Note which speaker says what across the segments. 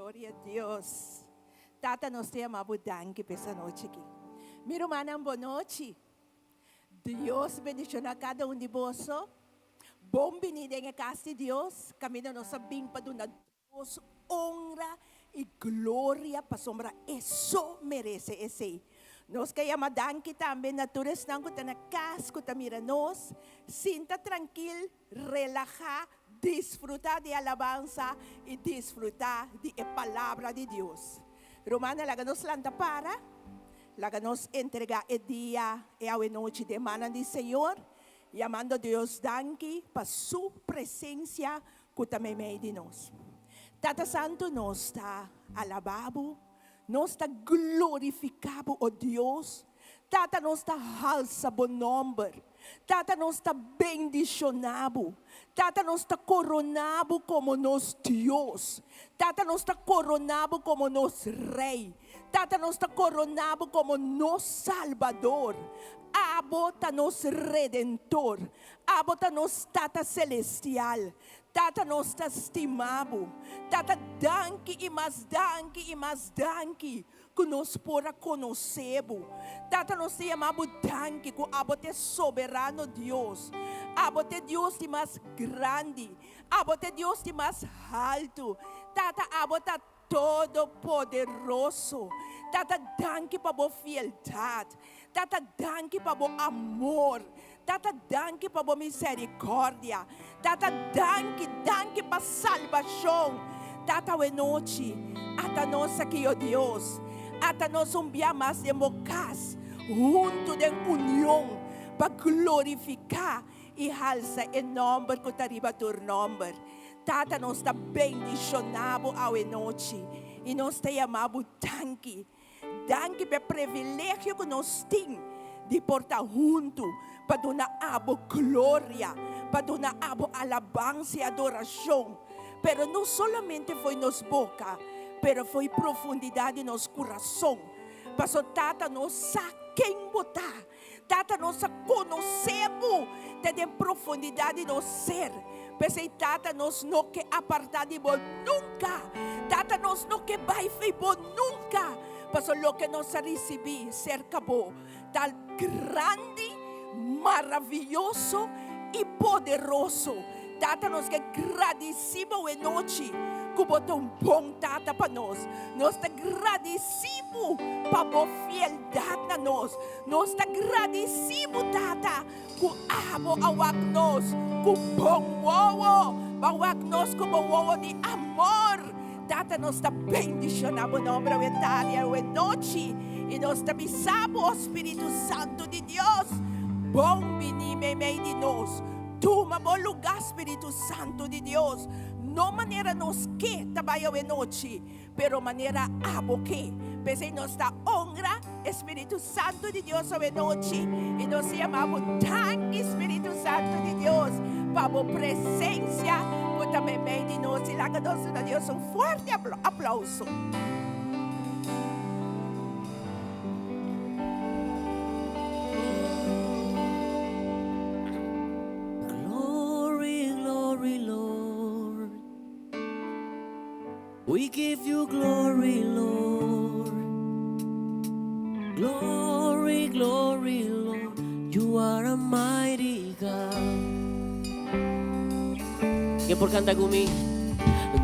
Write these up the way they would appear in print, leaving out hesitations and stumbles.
Speaker 1: Glória a Deus. Tata, nós temos abundante para essa noite aqui. Minha irmã, boa noite. Deus bendicionar cada de vós. Bom vindo em casa de Deus. Caminho nossa bem para dar Deus honra e glória para sombra. Isso merece esse. Nós queremos danke também na todos que estão na casa, que mira nós. Sinta tranquilo, relajar, desfrutar de alabança e desfrutar de palavra de Deus. Romana, laga nos lanta para, laga nos entregar o dia e a noite de mana do Senhor, chamando Deus danke para sua presença que também meio de nós. Tata Santo, nós está alabado, nós está glorificado, oh Deus. Tata, nós está alça bom nome. Tata, nós está bendicionado. Tata, nós está coronado como nosso Deus. Tata, nós está coronado como nosso Rei. Tata, nós está coronado como nosso Salvador. Abota nosso Redentor. Abota nosso Tata Celestial. Tata, nós está estimado. Tata, danke e mais danke e mais danke. Que nós pora conhecer. Tata, nós te chamamos danke. Que abote soberano Deus. Abote Deus de mais grande. Abote Deus de mais alto. Tata, abota todo poderoso. Tata, danke para a fieldade. Tata, danke para o amor. Tata, danke para a misericórdia. Tata, danke para a salvação. Tata, a noite, ata nós aqui, ó Deus. Ata nós mais de mocas, junto de união, para glorificar e alçar o nome que está arriba do nome. Tata, nós está bendicionado a noite. E nós te chamamos danke. Danke pelo privilégio que nós temos de portar junto para dar a glória, para dar a alabança e adoração. Pero não somente foi nos boca, pero foi profundidade nos coração. Pastor, Tata, nós sabe quem botar. Tata, nós conhecemos de profundidade no ser. Pensei, Tata, nós não que apartar de bom nunca. Tata, nós não que vai feio bom nunca. Pastor, lo que nós recebi cerca bom, tal grande, maravilhoso e poderoso. Tata, nós que agradecemos a noite, que botou bom Tata para nós. Nós te agradecemos para a boa fieldade na nós. Nós te agradecemos, Tata, que amo a nós, que bom ovo, para nós como ovo de amor. Tata, nós te bendicionamos no nome da Itália a noite. E nós te avisamos, o Espírito Santo de Deus, bom venir meio de nós. Toma bom lugar, Espírito Santo de Deus. Não maneira nos que trabalham a noite, pero maneira abo que. Pensei nós da honra, Espírito Santo de Deus a noite. E nós chamamos danke, Espírito Santo de Deus, para a presença, que também meio de nós. E lá que nós a Deus um forte aplauso.
Speaker 2: We give you glory, Lord. Glory, glory, Lord. You are a mighty God. ¿Qué por canta conmigo?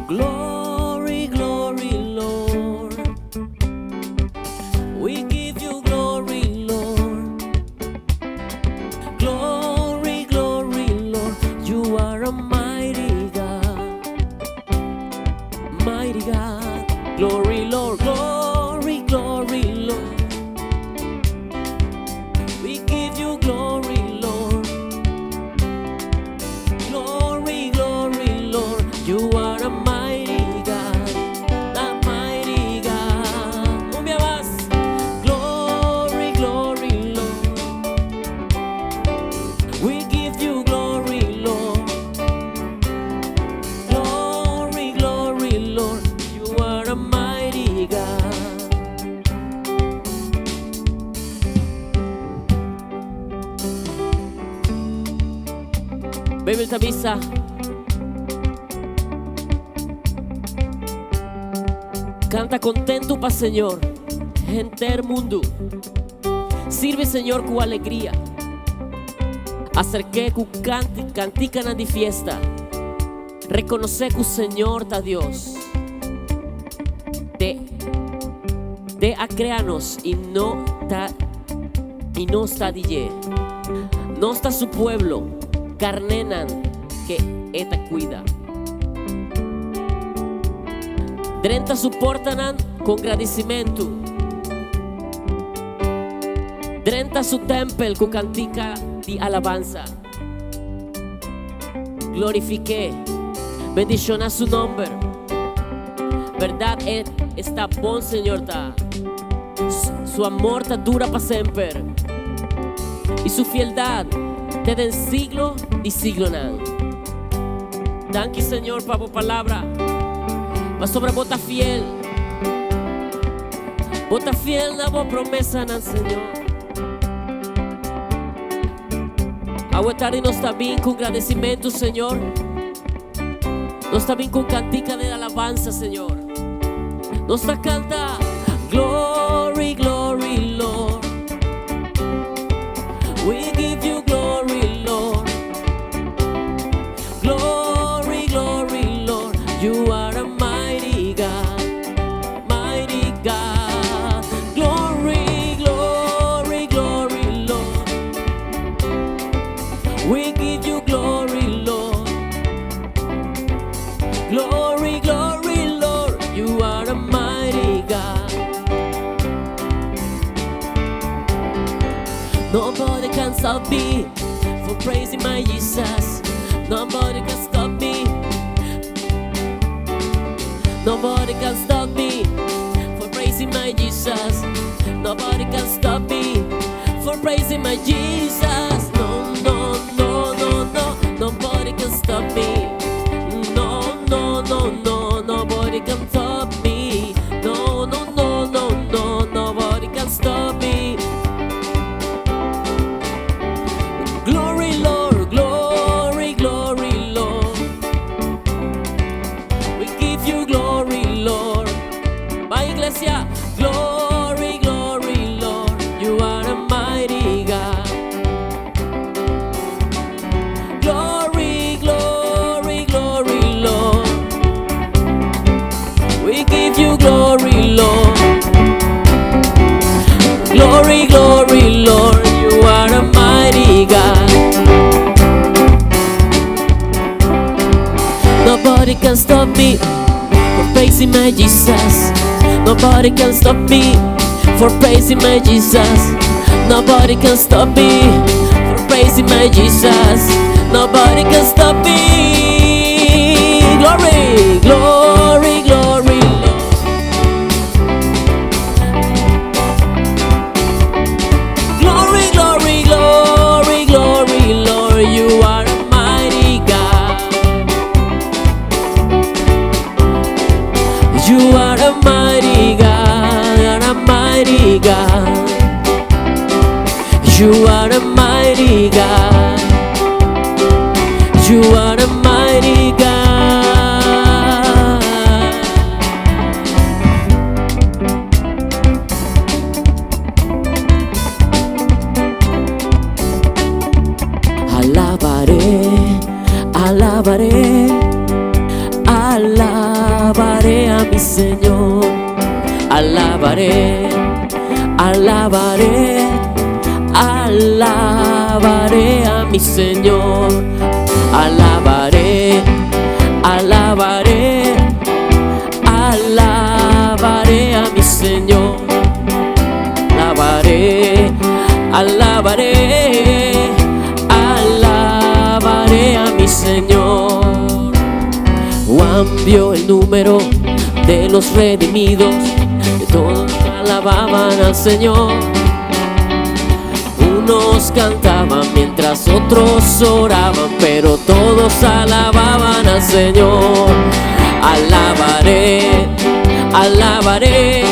Speaker 2: Glory, glory, Lord. We give you glory, Lord. Glory, glory, Lord. You are a mighty God. Mighty God, glory, Lord, glory, glory, Lord. We give you glory, Lord. Glory, glory, Lord. You are a mighty God, a mighty God. Un día más. Glory, glory, Lord. We give you glory, Lord. Glory, glory, Lord. You are a mighty God. Baby, tabisa. Canta contento pa' Senhor, enter mundo. Sirve Senhor com alegria. Acerquei com cantica na de fiesta. Reconocer que o Senhor tá Deus. De a crearnos e não está DJ. No está su pueblo, carnenan que eta cuida. Drenta suportanan con agradecimiento. Drenta su templo con cantica de alabanza. Glorifique, bendiciona su nombre. Verdad está bon Señor ta. Su amor ta dura para siempre. Y su fieldad te den siglo y siglo nan. Danke Señor para tu palabra. Mas sobre bota fiel na boa promessa nan Señor. A tarde nós está bem com agradecimento Señor. Nós está bem com cantica de alabanza Señor. Nós está canta glory, glory Lord. We give you glory, Lord. Glory, glory, Lord. You are a mighty God, mighty God. Glory, glory, glory, Lord. We give you glory, Lord. Glory, glory, Lord. You are a mighty God. Nobody can stop me from praising my Jesus. Nobody can stop me. Nobody can stop me from praising my Jesus. Nobody can stop me from praising my Jesus. No, no, no, no, no. Nobody can stop me. No, no, no, no. Nobody can stop me. No, no, no, no, no. Nobody can stop me. Glory, Lord, glory, glory, Lord. We give you glory, Lord. My iglesia, glory, glory, Lord. You are a mighty God. Glory, glory, glory, Lord. We give you glory, Lord. Glory, glory, Lord. You are a mighty God. Nobody can stop me from praising my Jesus. Nobody can stop me for praising my Jesus. Nobody can stop me for praising my Jesus. Nobody can stop me. Glory, glory, glory, Lord. Glory, glory, glory, glory, Lord. You are a mighty God. You are a mighty God, a mighty God. You are a mighty God. You are a mighty God. Alabaré, alabaré, alabaré a mi Señor. Alabaré, alabaré, alabaré a mi Señor. Alabaré, alabaré, alabaré a mi Señor. Alabaré, alabaré, alabaré a mi Señor. Cambió el número de los redimidos, que todos alababan al Señor. Unos cantaban mientras otros oraban, pero todos alababan al Señor. Alabaré, alabaré,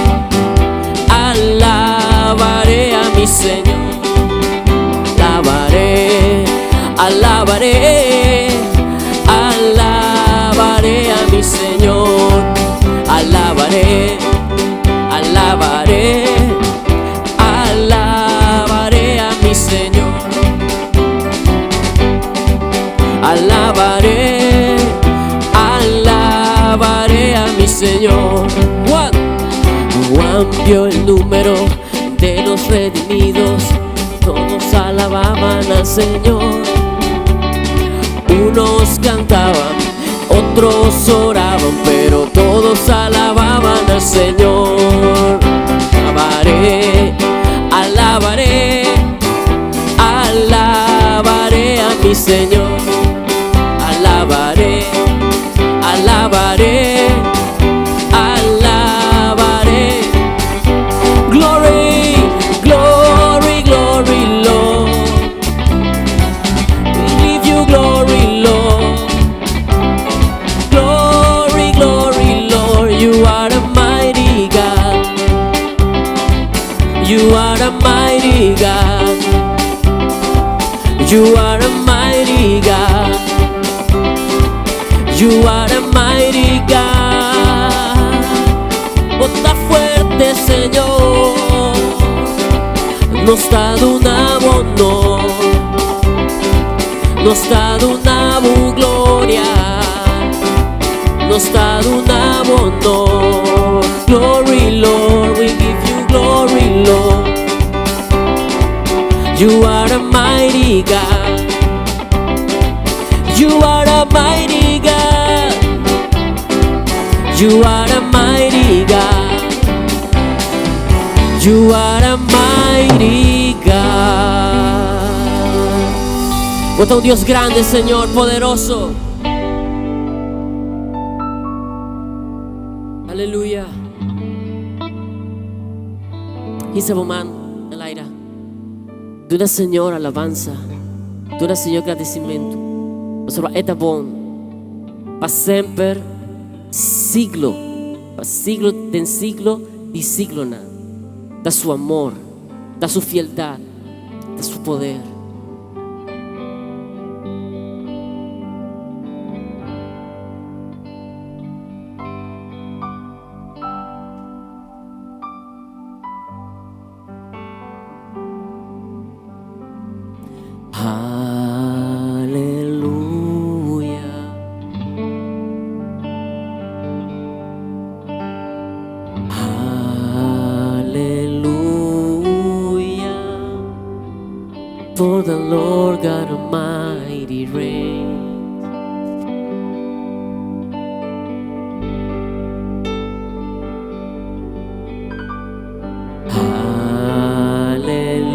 Speaker 2: alabaré a mi Señor. Alabaré, alabaré, alabaré a mi Señor. Alabaré, cambió el número de los redimidos. Todos alababan al Señor. Unos cantaban, otros oraban, pero todos alababan al Señor. Alabaré, alabaré, alabaré a mi Señor. Alabaré, alabaré, alabaré. Glory, glory, glory, Lord. We give you glory, Lord. Glory, glory, Lord. You are a mighty God. You are a mighty God. You are a mighty God. You are a mighty God. Bota fuerte, Señor. Nos dado una honor, nos dado una gloria, nos dado una honor. Glory, Lord, we give you glory, Lord. You are a mighty God. You are a mighty God. You are a mighty God. You are a mighty God. Bota un Dios grande, Señor, poderoso. Aleluia. Receba mano na l'aire. Dona Senhor alabança. Dona Senhor agradecimento. Mas é bom. Para sempre, siglo. Para siglo, tem siglo e siglo na. Da seu amor, da sua fialdade, da seu poder. For the Lord God Almighty reigns.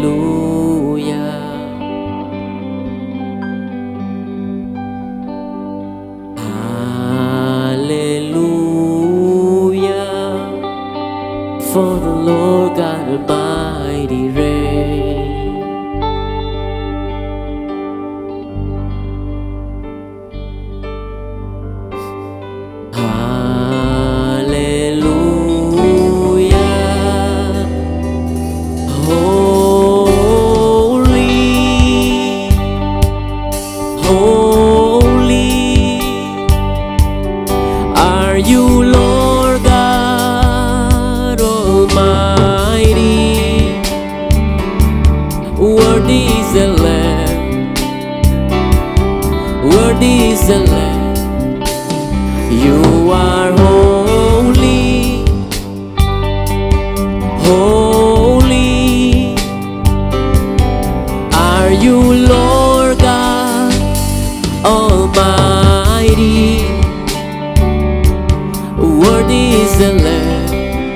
Speaker 2: Hallelujah. Hallelujah. For the Lord God Almighty reigns. Worthy is the Lamb. You are holy, holy. Are you Lord God Almighty? Worthy is the Lamb.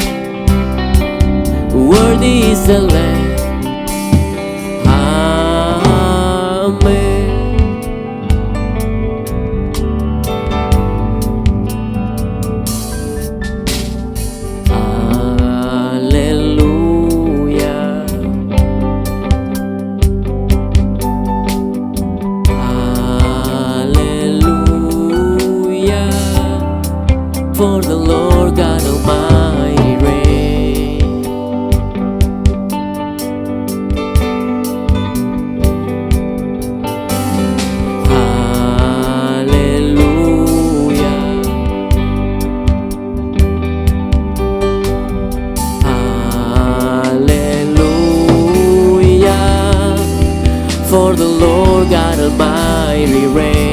Speaker 2: Worthy is the Lamb. For the Lord God Almighty reigns. Hallelujah. Hallelujah. For the Lord God Almighty reigns.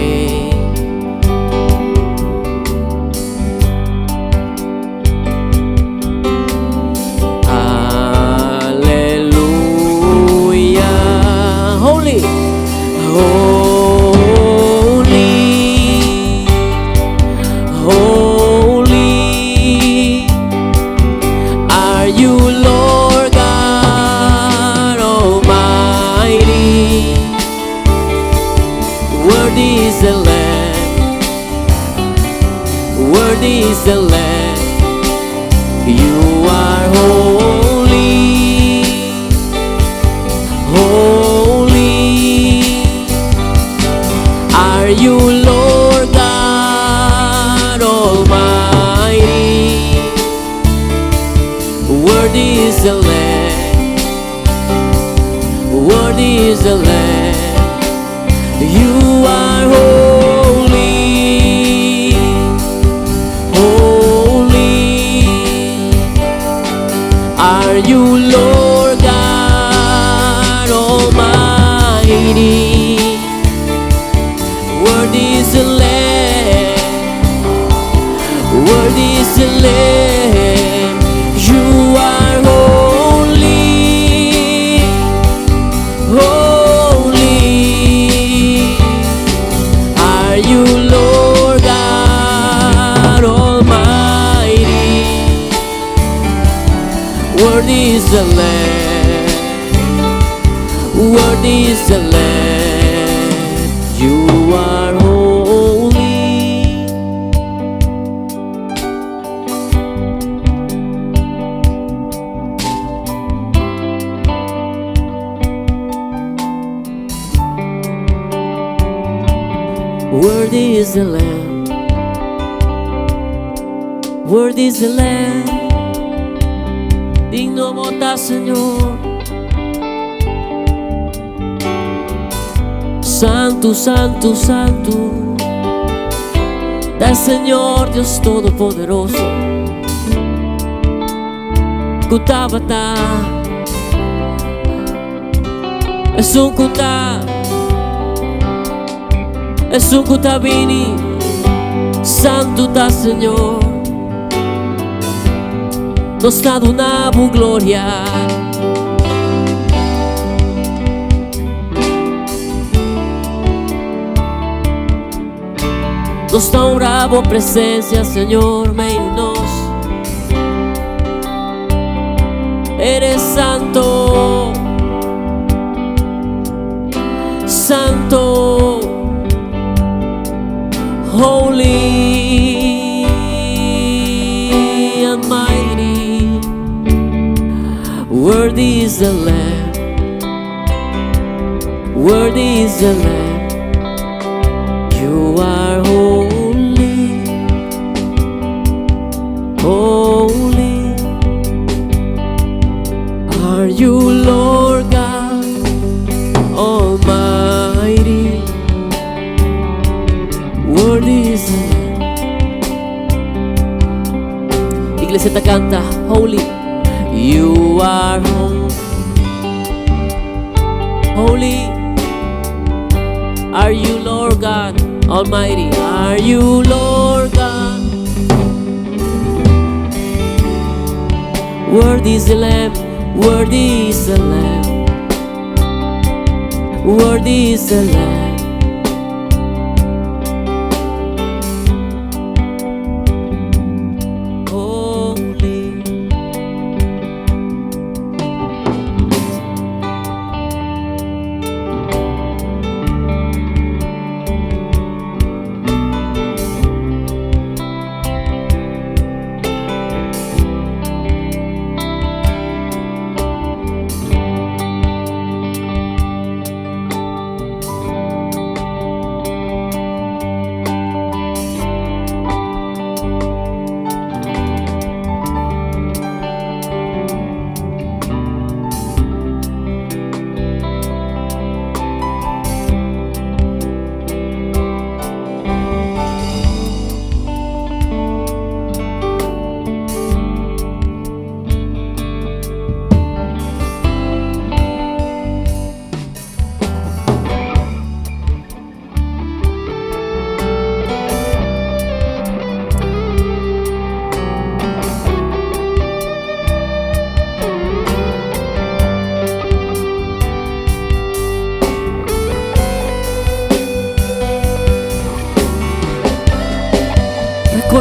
Speaker 2: Holy are you, Lord God Almighty. Worthy is the Lamb, worthy is the Lamb. You are holy, holy are you, Lord God Almighty. Worthy is the Lamb, worthy is the Lamb. You are holy, holy are you, Lord God Almighty. Worthy is the Lamb, worthy is the Lamb. You are holy, holy are you, Lord God Almighty. Worthy is the Lamb, worthy is the Lamb. You are holy. Worthy is the Lamb, worthy is the Lamb. Digno mo ta, Señor. Santo, santo, santo, del Señor Dios Todopoderoso. Kutabata, es un kuta, es un kutabini. Santo ta, Señor, nos dá una gloria. Nos dá una boa presencia, Señor, menos. Eres santo, santo, holy and mighty. Worthy is the Lamb, worthy is the Lamb. You are holy, holy are you, Lord God Almighty. Worthy is the Lamb. Iglesia te canta, holy. You are holy. Are you, Lord God Almighty? Are you, Lord God? Worthy is the Lamb, worthy is the Lamb, worthy is the Lamb.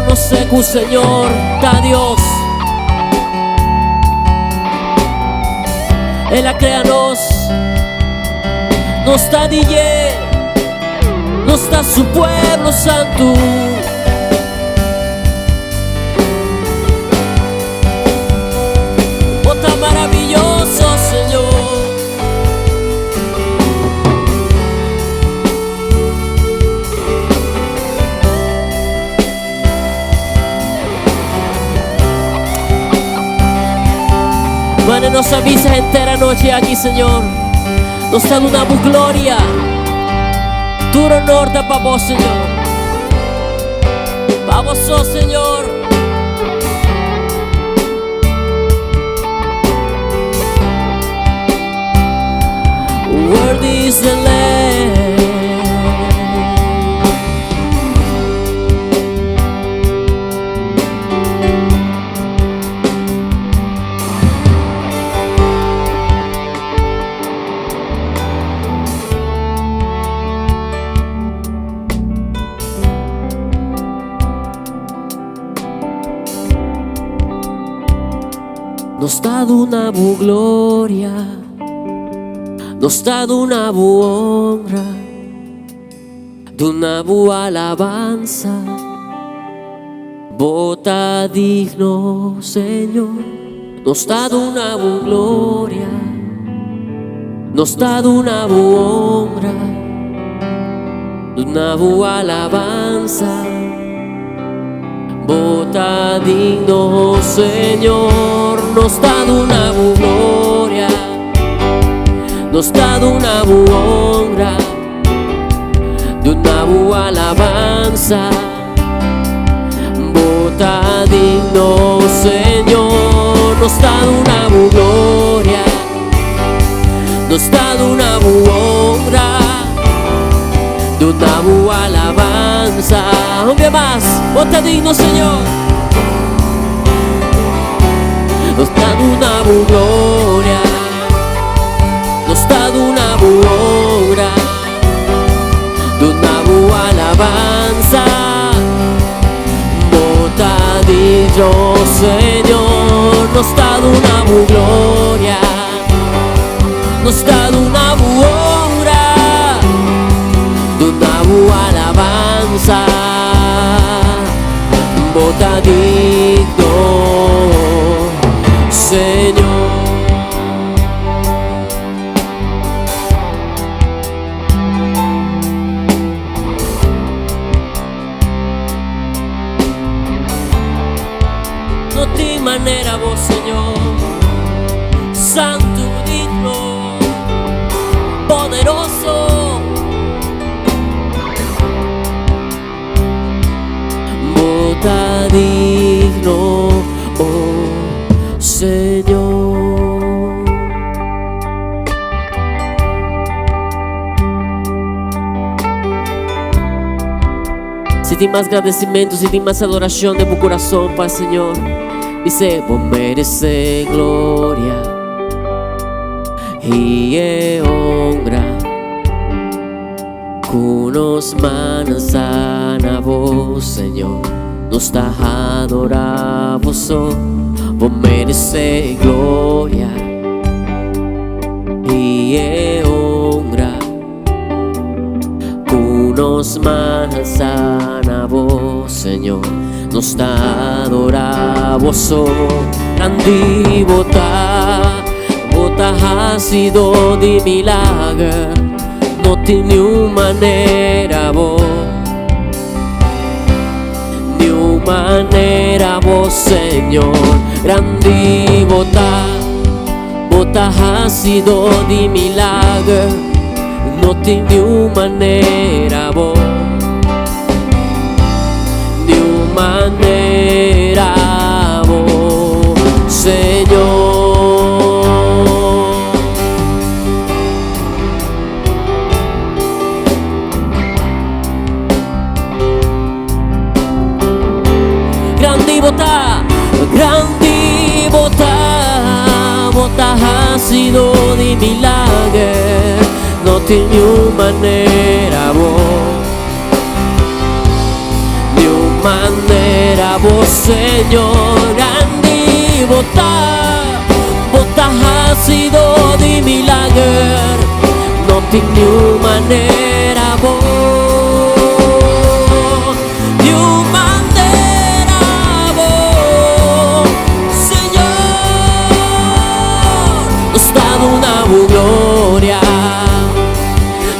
Speaker 2: non secu, Señor, da Dios. Ela crea nos está DJ, no está su pueblo santo. Oh, tan maravilloso, Señor. Mane nos avisa entera noche aquí, Señor. Nos está dando una gloria. Duro norte para vos, Señor. Para vos, oh, Señor. Worthy is the Lamb. Nos dado una bu gloria, nos dado una bu honra, una bu alabanza. Vota digno, Señor. Nos dado una bu gloria, nos dado una bu honra, una bu alabanza. Vota digno, Señor, nos dado una bu gloria, nos dado una bu honra, de una bu alabanza. Vota digno, Señor, nos dado una bu gloria, nos dado una bu honra, de una bu alabanza. Un día más, vota digno, Señor. Nos da una bu gloria, nos da una bu honra, de una bu alabanza. Vota digno, Señor, nos da una bu gloria, nos da una bu honra, de una bu alabanza. Vota digno, Señor. No te manera vos, Señor, santo, digno, poderoso. Vota digno, oh Señor. Si tem más agradecimiento, si tem más adoración de tu corazón para el Señor, dice: vos mereces gloria y honra, cunos manos sana vos, Señor, nos da adoramos, vos mereces gloria y honra, cunos manos sana vos, Señor, nos da adoramos. Grandi vota ha sido de milagro, no tiene una manera vos, ni una manera vos, Señor. Grandi vota ha sido de milagro, no tiene una manera vos, ni una manera vos, Señor. Grandi vota ha sido de milagro, no tiene una manera vos, ni una maneira, oh Senhor, andi bota ha sido di milagre, não tinha maneira, de maneira, Senhor, nos dá uma glória,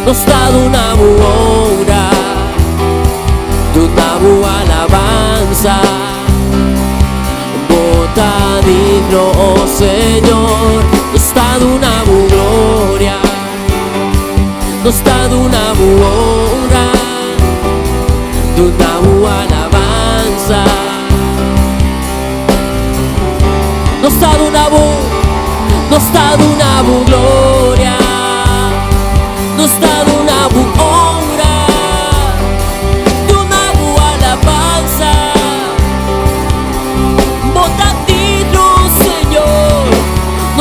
Speaker 2: nos dá uma honra, una alabanza, bota digno, oh Señor, nos dado una gloria, nos dado una honra, una alabanza, nos dado una nos dado una gloria, nos dado una honra.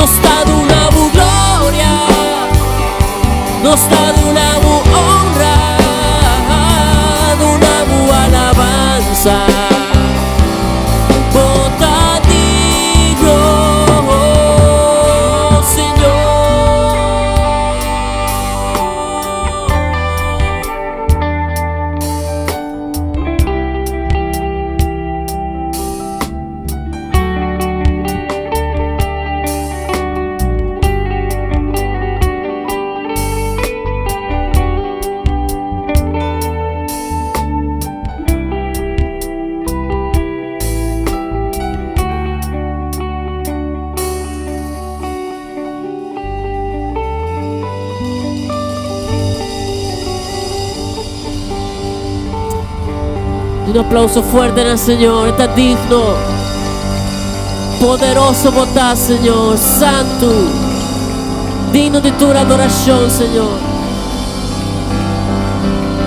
Speaker 2: Nos dá una gloria, nos dá una honra, una alabanza. Botadillo, Señor. Un aplauso fuerte al Señor, está digno, poderoso votar, Señor, santo, digno de tu adoración, Señor.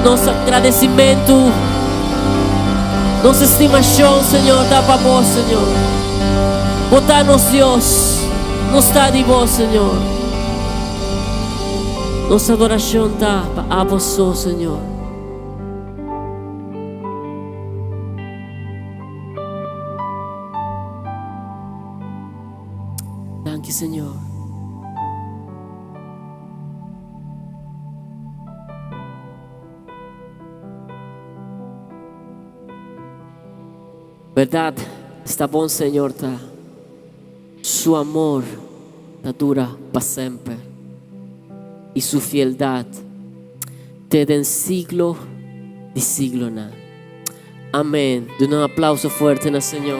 Speaker 2: Nosso agradecimento, nossa estimação, Senhor, dá para vós, Senhor. Botar-nos, Deus, nos está de vós, Senhor. Nossa adoração dá a vós, Senhor. Danke, Senhor. Verdade, está bom, Senhor, tá? Su amor tá dura para sempre e su fieldade te den siglo de siglo. Amém. Dê um aplauso forte ao Senhor.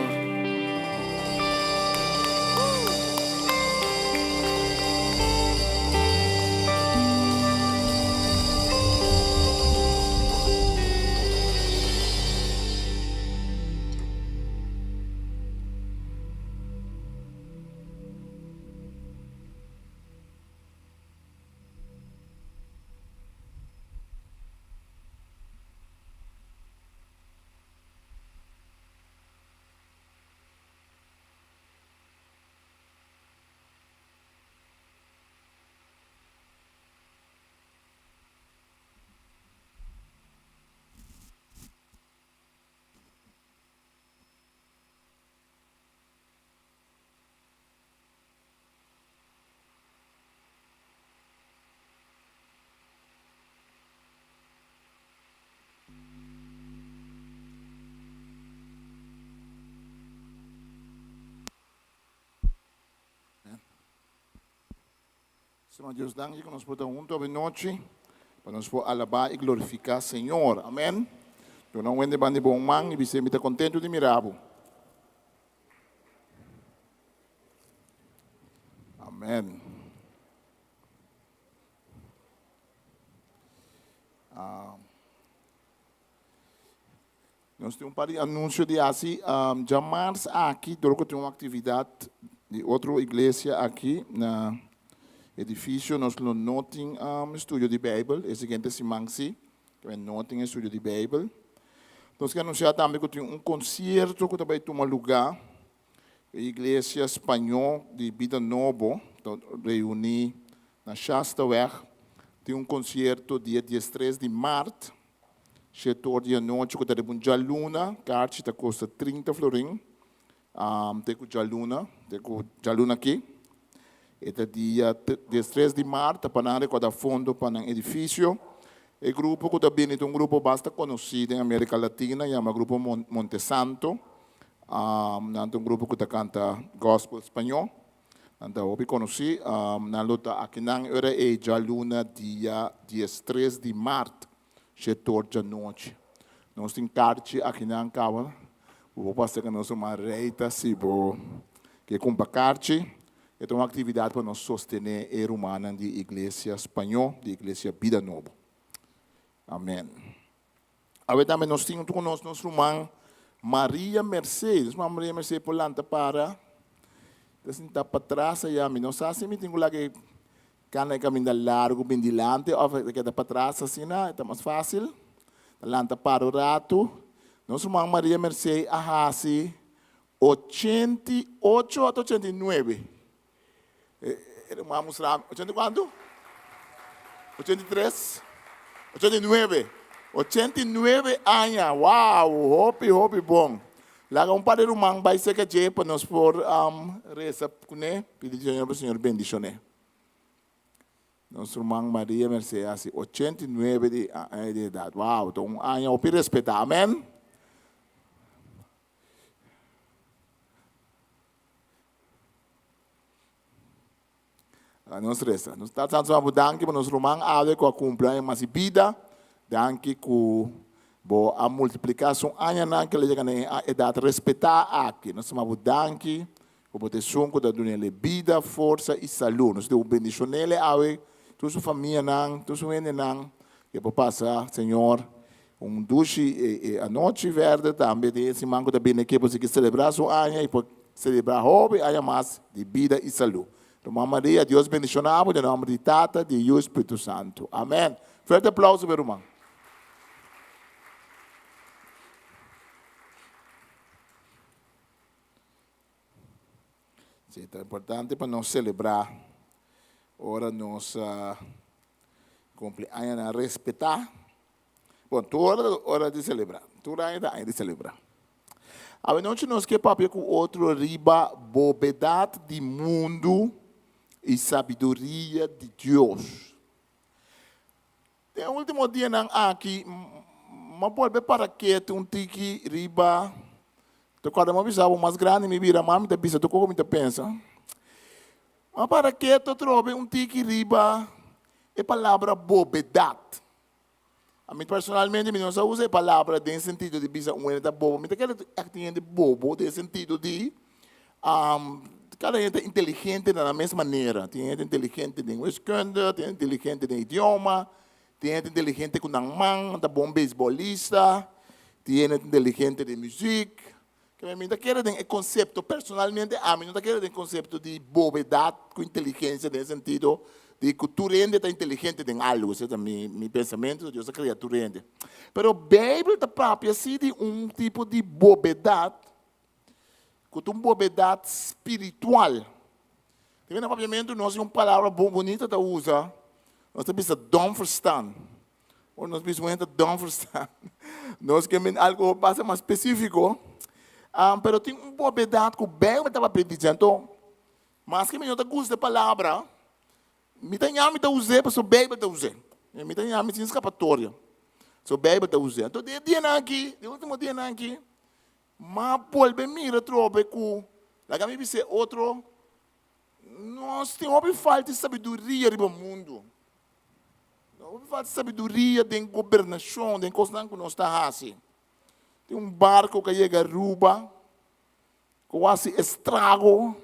Speaker 3: Senhor Deus, danke que nós podemos juntos hoje noite para nós alabar e glorificar Senhor. Amém. Eu não vendo bande bom man e você me está contente de mirabo. Amém. Nós temos um anúncio de assim, já março aqui, durante tem uma atividade de outra igreja aqui na edifício, nós não temos estúdio de Bíblia, esse que é Simangsi, que não tem estúdio de Bíblia. Nós queremos anunciar também que tem um concerto que também toma lugar, a igreja espanhola de Vida Nova, reunir na Shastaweg, tem um concerto dia 13 de março, setor de noite, que tem um jaluna, carte, que custa 30 florim. Tem o jaluna aqui. Este dia 3 de março, para dar fundo para um edifício. O grupo que também é um grupo bastante conhecido em América Latina, chama Grupo Monte Santo. É um grupo que canta gospel espanhol. Então, eu conheci, na luta aqui na hora é jaluna dia 3 de março, setor de noite. Nós temos carte aqui na cava. Vou passar que nós uma reita, se vou que compra carte. É uma atividade para nós sostener a humana de igreja espanhol, de igreja Vida Nova. Amém. Agora também nós temos conosco nosso irmão Maria Mercedes. Maria Mercedes por lá para. Então está para trás aí, não sei se me tenho lá que cana caminho largo bem dilante, ou que está para trás assim, não, é mais fácil. Lá para o rato. Nosso irmão Maria Mercedes assim 88 a 89. Vamos lá, 80 quanto? 83? 89. 89 anos. Uau, hopi bom. Lá par de irmão vai ser que para nós por reza com ele, pedir ao Senhor bendição. Nosso irmão Maria Mercedes assim 89 de idade. Uau, então um ano para respeitar. Amém. Nós resta. Nós estamos a danke para nosso irmão ave com a cumprir mais vida, danke com a multiplicação amanhã que ele chega na idade respeitar aqui. Nós estamos a danke com a proteção da dunia vida, força e saúde. Nós temos bendição nele ave, toda sua família não, toda sua gente não, que para passar, Senhor, duche a noite verde também de esse mango da bem que você celebrar sua amanhã e para celebrar hobby amanhã mais de vida e saúde. Irmã Maria, Deus bendicionamos, em nome de Tata, de o Espírito Santo. Amém. Forte aplauso, meu irmão. É importante para nós celebrar, ora nossa cumpleaños, respeitar. Bom, toda hora de celebrar, toda hora de celebrar. A noite nós queremos papel com outro riba, bobedade do mundo e sabedoria de Deus. Tem um último dia aqui, mas pode para que um tiki riba, tu quando me avisava mais grande me vira mami te pensa, tu como me pensa. Mas para que tu trobe um tiki riba é palavra bobedade. A mim personalmente me não só usa a palavra em sentido de bisa um é da bobo, me quer entender bobo em sentido de cada gente é inteligente da mesma maneira. Tem gente inteligente em wiskunde, tem gente inteligente em idioma, tem gente inteligente com mão, tá bom beisbolista, tem gente inteligente de música. Que me não quer o conceito personalmente, a mim não quer o conceito de bobedade com inteligência nesse sentido de que tu rende está inteligente em algo, esse é meu pensamento, Deus é criatura rende. Mas a Bíblia está própria assim de um tipo de bobedade, com uma bobedade espiritual. Tem na Papiamentu, nós temos uma palavra bonita que usa, nós temos don't understand, ou nós temos don't understand. Nós queremos algo mais específico, mas tem uma bobedade que o Bíblia estava predizendo, mas que eu não gosto da palavra, me tem a usar, mas o Bíblia está usando. Me tem a escapatória. So Bíblia está usando. Então, de último dia aqui, mas volve mira trobe com, lá me disse outro, nós temos falta de sabedoria no mundo. Nós falta de sabedoria de governação, de coisas que nós está assim. Tem um barco que chega a Ruba, quase estrago.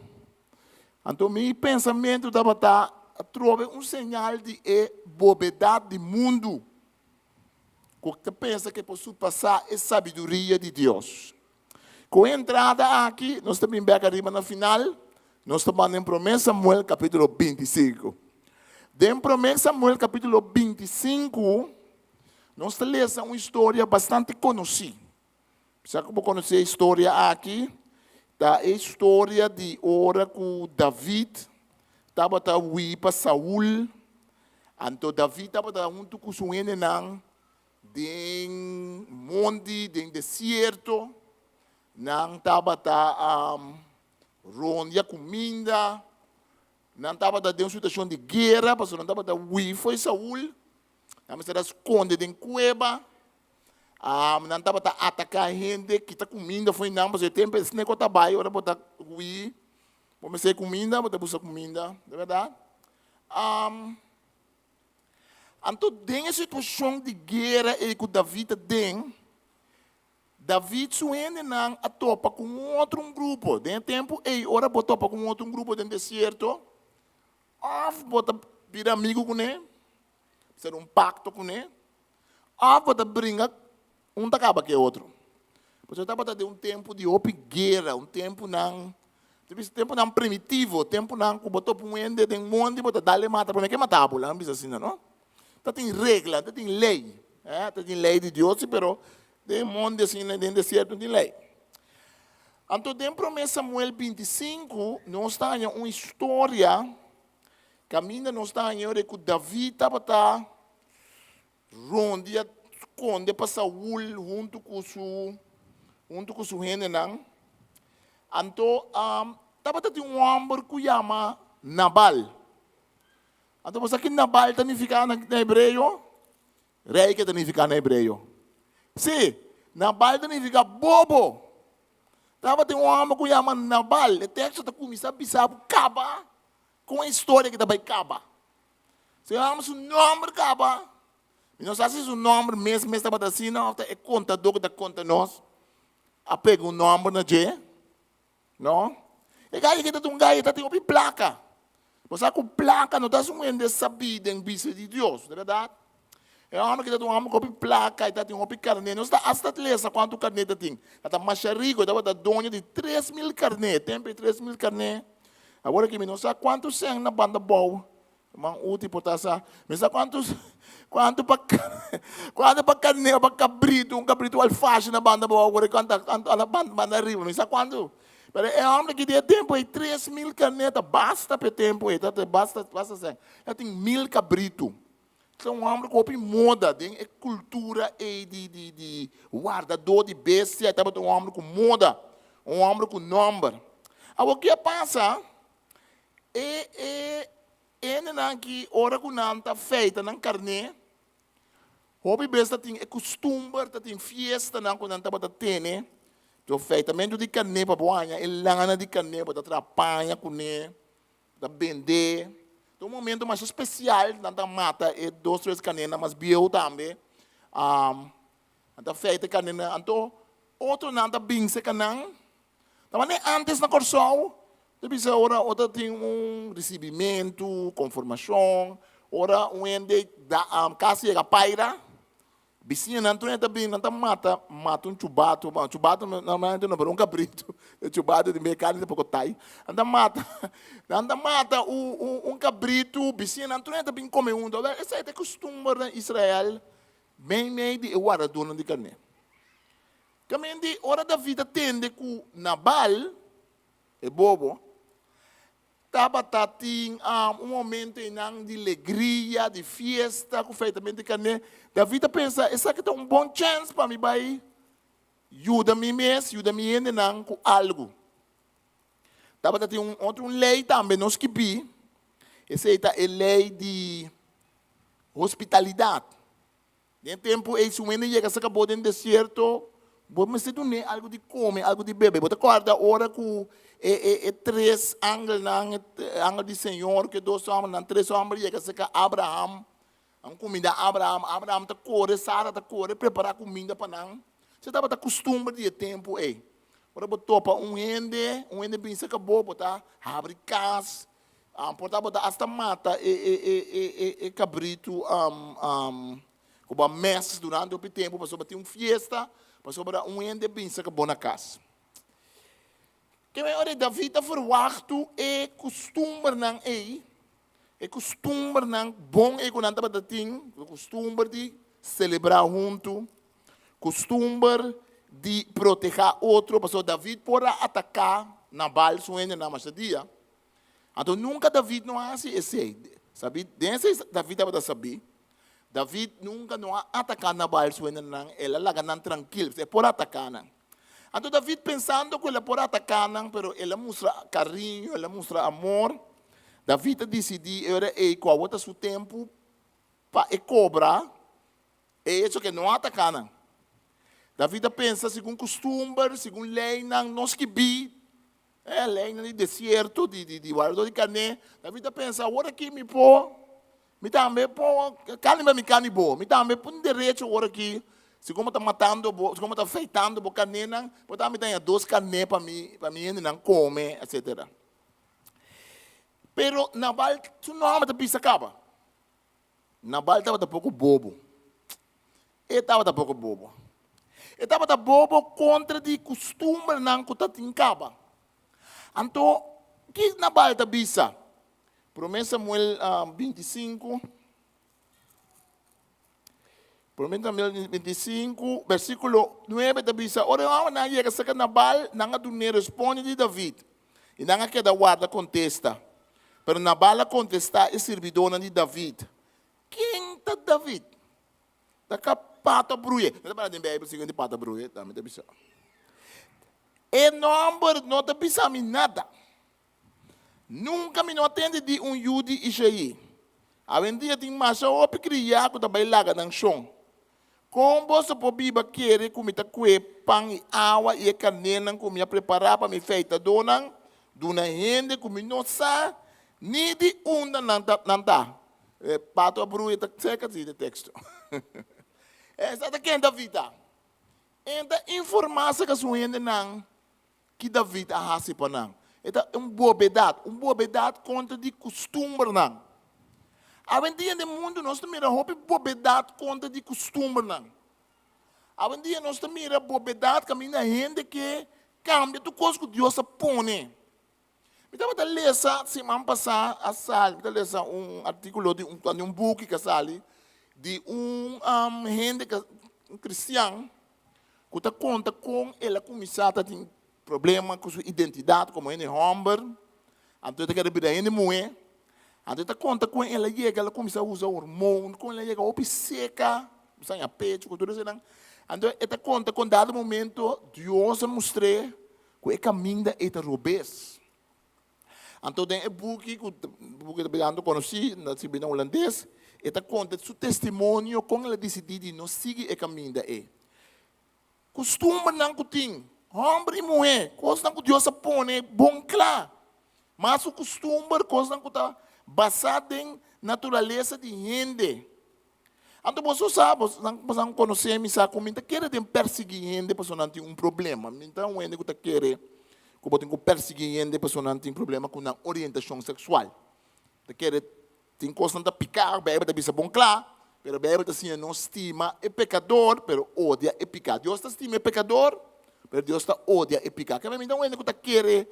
Speaker 3: Então, meu pensamento estava trobe um sinal de bobedade do mundo. Que pensa que posso passar a sabedoria de Deus. Com a entrada aqui, nós também bem arriba no final, nós estamos em 1 Samuel capítulo 25. De 1 Samuel capítulo 25, nós lemos uma história bastante conhecida. Sabe como conhecer a história aqui? A história de hora que David estava para Saul, então David estava junto com o seu den monte, den deserto, não estava ronda comida, não estava dando uma situação de guerra, porque não estava dando wifi e Saúl, não estava escondido em cueva, não estava atacar gente que está comida, foi não, mas o tempo esse negócio está bem, agora botar wifi, comecei comida, botar buscar comida, é verdade? Então, tem a situação de guerra que David tem, David suene não a topa com outro grupo. Tem tempo, ora topa com outro grupo dentro do deserto. Bota vir amigo com ele. Ser um pacto com ele. Bota brinca um acaba que outro. Você está botando um tempo de guerra, um tempo não primitivo, tempo não que botou para um ende, tem um monte, bota dá-lhe mata, para mim que matar, não precisa assim, não? Tá tem regra, tá tem lei, tá tem lei de Deus, pero tem um monte assim, dentro do deserto de lei. Então, dentro de Samuel 25, nós está em uma história, caminha nós está em hora que Davi estava rondia, esconde para Saúl, junto com seu rei, não? Então, estava um homem que chama Nabal. Então, você que Nabal significa na hebreu? Rei que significa na hebreu. Sim, Nabal significa bobo. Estava um homem que chama Nabal. O texto está começando a pensar caba com a história que também caba. Se chamamos o nome caba, não sei se o nome mesmo estava assim, não, é contador que dá conta nós. Apega o nome na G. Não? E aí que está um gajo que tem uma placa. Você com placa não está sendo sabido em bicho de Deus, não é verdade? É um homem que está um homem com placa e está um carne. Não está hasta lesa quanto carne tem. Está mais rico, está dono de 3.000 carne, tem 3.000 carne. Agora que não sabe quantos são na banda boa. Mas o tipo está sa, não sabe quanto para carne, para cabrito alface na banda boa. Agora quanto na banda arriba, não sabe quanto. Mas é homem que tem tempo, 3.000 canetas, basta para tempo, basta ser. Já tem 1.000 cabritos. Então, um homem que tem moda, tem cultura de guardador de bestia, tem um homem com moda, um homem com nome. O que passa é que hora que não está feita na carne, hobby bestia tem costume, tem festa, não quando não está tendo. Então, feitamento de carne para boanha, ele lana de carne para atrapalhar com ele, para vender. Então, um momento mais especial, não mata, é 2, 3 carnes, mas bio também. Então, feita carne, então, outro não está bem se canang. Então, antes na corção, depois ora tem recebimento, conformação, ora ende casa chega paira. Vizinha não também não mata um chubato normalmente não um cabrito, chubato de mercado de pocotai, anda mata um cabrito, vizinha não também come esse é costume em Israel, bem de guardador de carne. Também de hora da vida tende que Nabal é bobo. Tem momento de alegria, de festa, com feitamento de carne. David pensa, essa aqui é um bom chance para mim, vai. Ajuda-me mesmo, ajuda-me ainda com algo. Tem outra lei também, nós que vi. Essa é a lei de hospitalidade. Em tempo, esse homem chega, se acabou dentro do deserto, vamos ter algo de comer, algo de beber. Você acorda a hora que 3 ángeles de Senhor, que 2 homens, 3 homens, chega a Abraham, a comida Abraham está correndo, Sara está correndo, preparar comida para nós. Você estava acostumado de tempo, Agora botou para um ende bem se acabou, botar abre casa, botar hasta mata cabrito, como meses durante o tempo, passou para ter uma festa, passou para um ende bem se acabou na casa. Que hora David está verwacht é costume não é costume não bom é quando anda ting, costume de celebrar junto, costume de proteger outro, passou David por atacar Nabal suene na machadia. Então nunca David não hace esse, sabe? Desse David estava saber. David nunca não ataca na bal suena nang ela laga nan tranquilo, é por atacar nang. Então David pensando que ela por atacar nang, pero ela mostra carinho, ela mostra amor. David decidiu era qual outro seu tempo para cobrar, isso que não atacar nang. David pensa segundo costume, segundo lei nang nós que bi, lei no deserto de guarda de carne. David pensa agora aqui me pô me também pô, carne carne boa. Me também põe direito agora aqui. Se como está matando, se como está feitando a carne, pode também ter 2 carne para mim não comer, etc. Pero na bal, tu não me pisa acaba. Na bal estava pouco bobo. Ele estava pouco bobo. Ele estava bobo contra de costume não que está em caba. Então, que na bal está bisa? 1 Samuel 25, 1 Samuel 25, versículo 9, diz, ora, na chega sa Nabal, nanga dunne responde de David. E nanga que da guarda contesta. Pero Nabal contesta e servidona de David. Quem tá David? Da pata bruie. Não está falando em Bíblia, segundo pata bruie, tá? Me bisa. E não te bisa nada. Nunca me não atende de Yudi e Shei. A vendia tem mais ou criar que também laga ng chão. Como você pode querer comida que pão e água e canela que me preparar para me feita dona gente que me não sabe nem de onde não tá. Pato a bruia tá seca de texto. Essa daqui é da vida. Ainda informação que sua gente não que da vida a hasi pa não. É bobedade contra de costume não. A vendia do mundo nós mira bobedade contra de costume não. A vendia nós mira bobedade caminha gente que cambia tu coisa que Deus põe. Me estava a ler semana passada a sala, me ler artigo de um book que sali de gente cristão que tá conta com ela começar a ter problema com sua identidade, como ele é homem, então ele quer virar ele mulher, então ele conta com ela chega, ela começa a usar hormônio, quando ela chega a seca, sai a peito, tudo isso, então ele conta com dado momento Deus mostrou que é caminho da robês. Então tem book que eu conheci, na Sibina holandês, ele conta seu testemunho como ela decidiu não seguir o caminho da costume não que tem. Homem e mulher, coisa que Deus põe, bom claro. Mas o costume, coisa que está basada em natureza de gente. Então você sabe, você conhece, me sabe como quer perseguir gente, porque não tem um problema. Então, gente que quer que perseguir gente, porque não tem problema com a orientação sexual. Tem coisa que picar, bebe, está bom claro. Pero bebe, assim, não estima é pecador, pero odia é pecado. Deus estima é pecador, pero Deus está odia e picar. Então, ele está querendo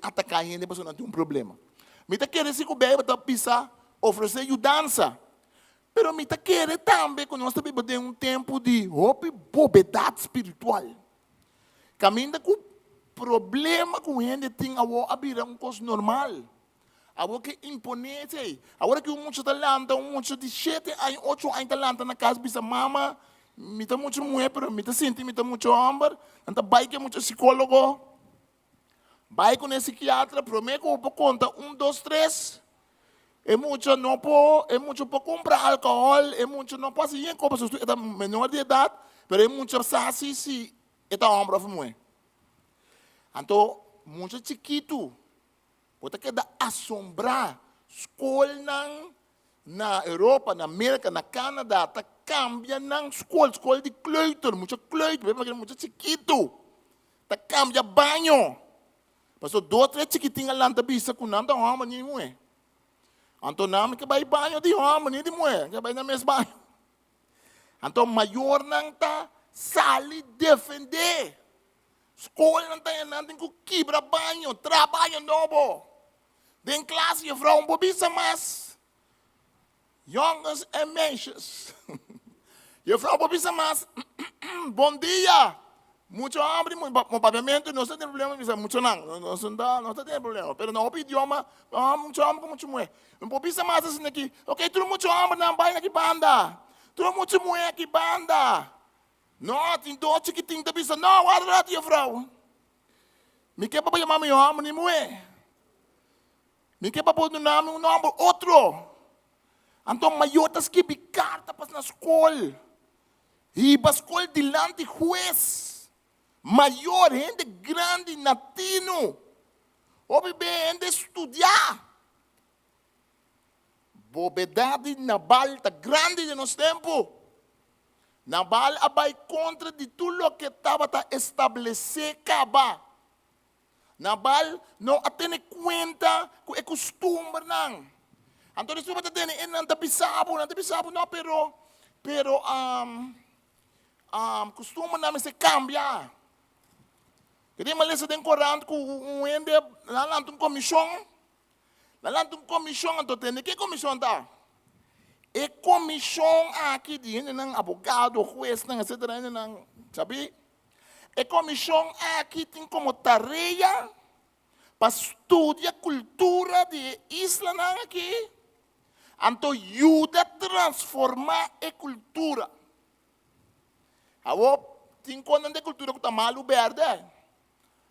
Speaker 3: atacar a gente, porque não tem um problema. Me está querendo se o bebê está pisar, oferecer ajudança. Pero me está querendo também, quando nós estamos vivendo um tempo de bobedade espiritual. Caminha com problema com a gente tem a virar uma coisa normal. Agora que imponente. Agora que um talento, de 7 anos, 8 anos talento na casa, bisa mama, me está muito mulher, pero me está sentindo, me está muito homem, então vai que é muito psicólogo, vai com esse psiquiatra, promete que eu vou contar 1, 2, 3, é muito não para comprar álcool, é muito não para ir em copa, é menor de idade, pero é muito sabe se é homem para mulher. Então, muito chiquito, pode que dar assombrar, escola na Europa, na América, na Canadá, tá cambia ng escola de kleuter, muito chiquito. Tá cambia banho. Passou 2, 3 chiquitinhas lá na bisa com nada homem nem mulher. Então não que vai banho de homem nem de mulher, que vai na mesma banho. Então maior não tá sali defender. Escola não tá nada com quebra banho, trabalho novo. Den classe je vrouw bobisa mas. Jongens en meisjes. Je vrouw bobisa mas. Bom dia. Muito hambre, muito papiamento, não tem problema, muito não tem problema. Pero não o idioma, muito hambre, muito mulher. Bobisa mas assim aqui. Ok, tudo muito hambre, não vai aqui banda. Tu moet je moe aqui banda. Não, tem doce que tem também. Não, guarda tia vrouw. Me quer para chamar meu amo, nem moe. Me quer para pôr no nome um nome outro. Então, maiotas que carta para na escola. E para a escola delante juez. Maior, gente grande, latino. Ou bebê, gente estudar. Bobedade na balta grande de nosso tempo. Na bal abai contra de tudo o que estava a estabelecer caba. Na bal não atende conta com o costume não. Então isso vai ter não tá pisado não pero costume não se cambia. Queria mais ler den Corão com um ende lá um comissão. Lá um comissão então tem que comissão tá? E comissão aqui de um advogado, juiz, etc. Sabe? E comissão aqui tem como tarefa para estudar a cultura de Islam aqui. Então, ajuda a transformar a cultura. Agora, tem quando a cultura que está mal verde.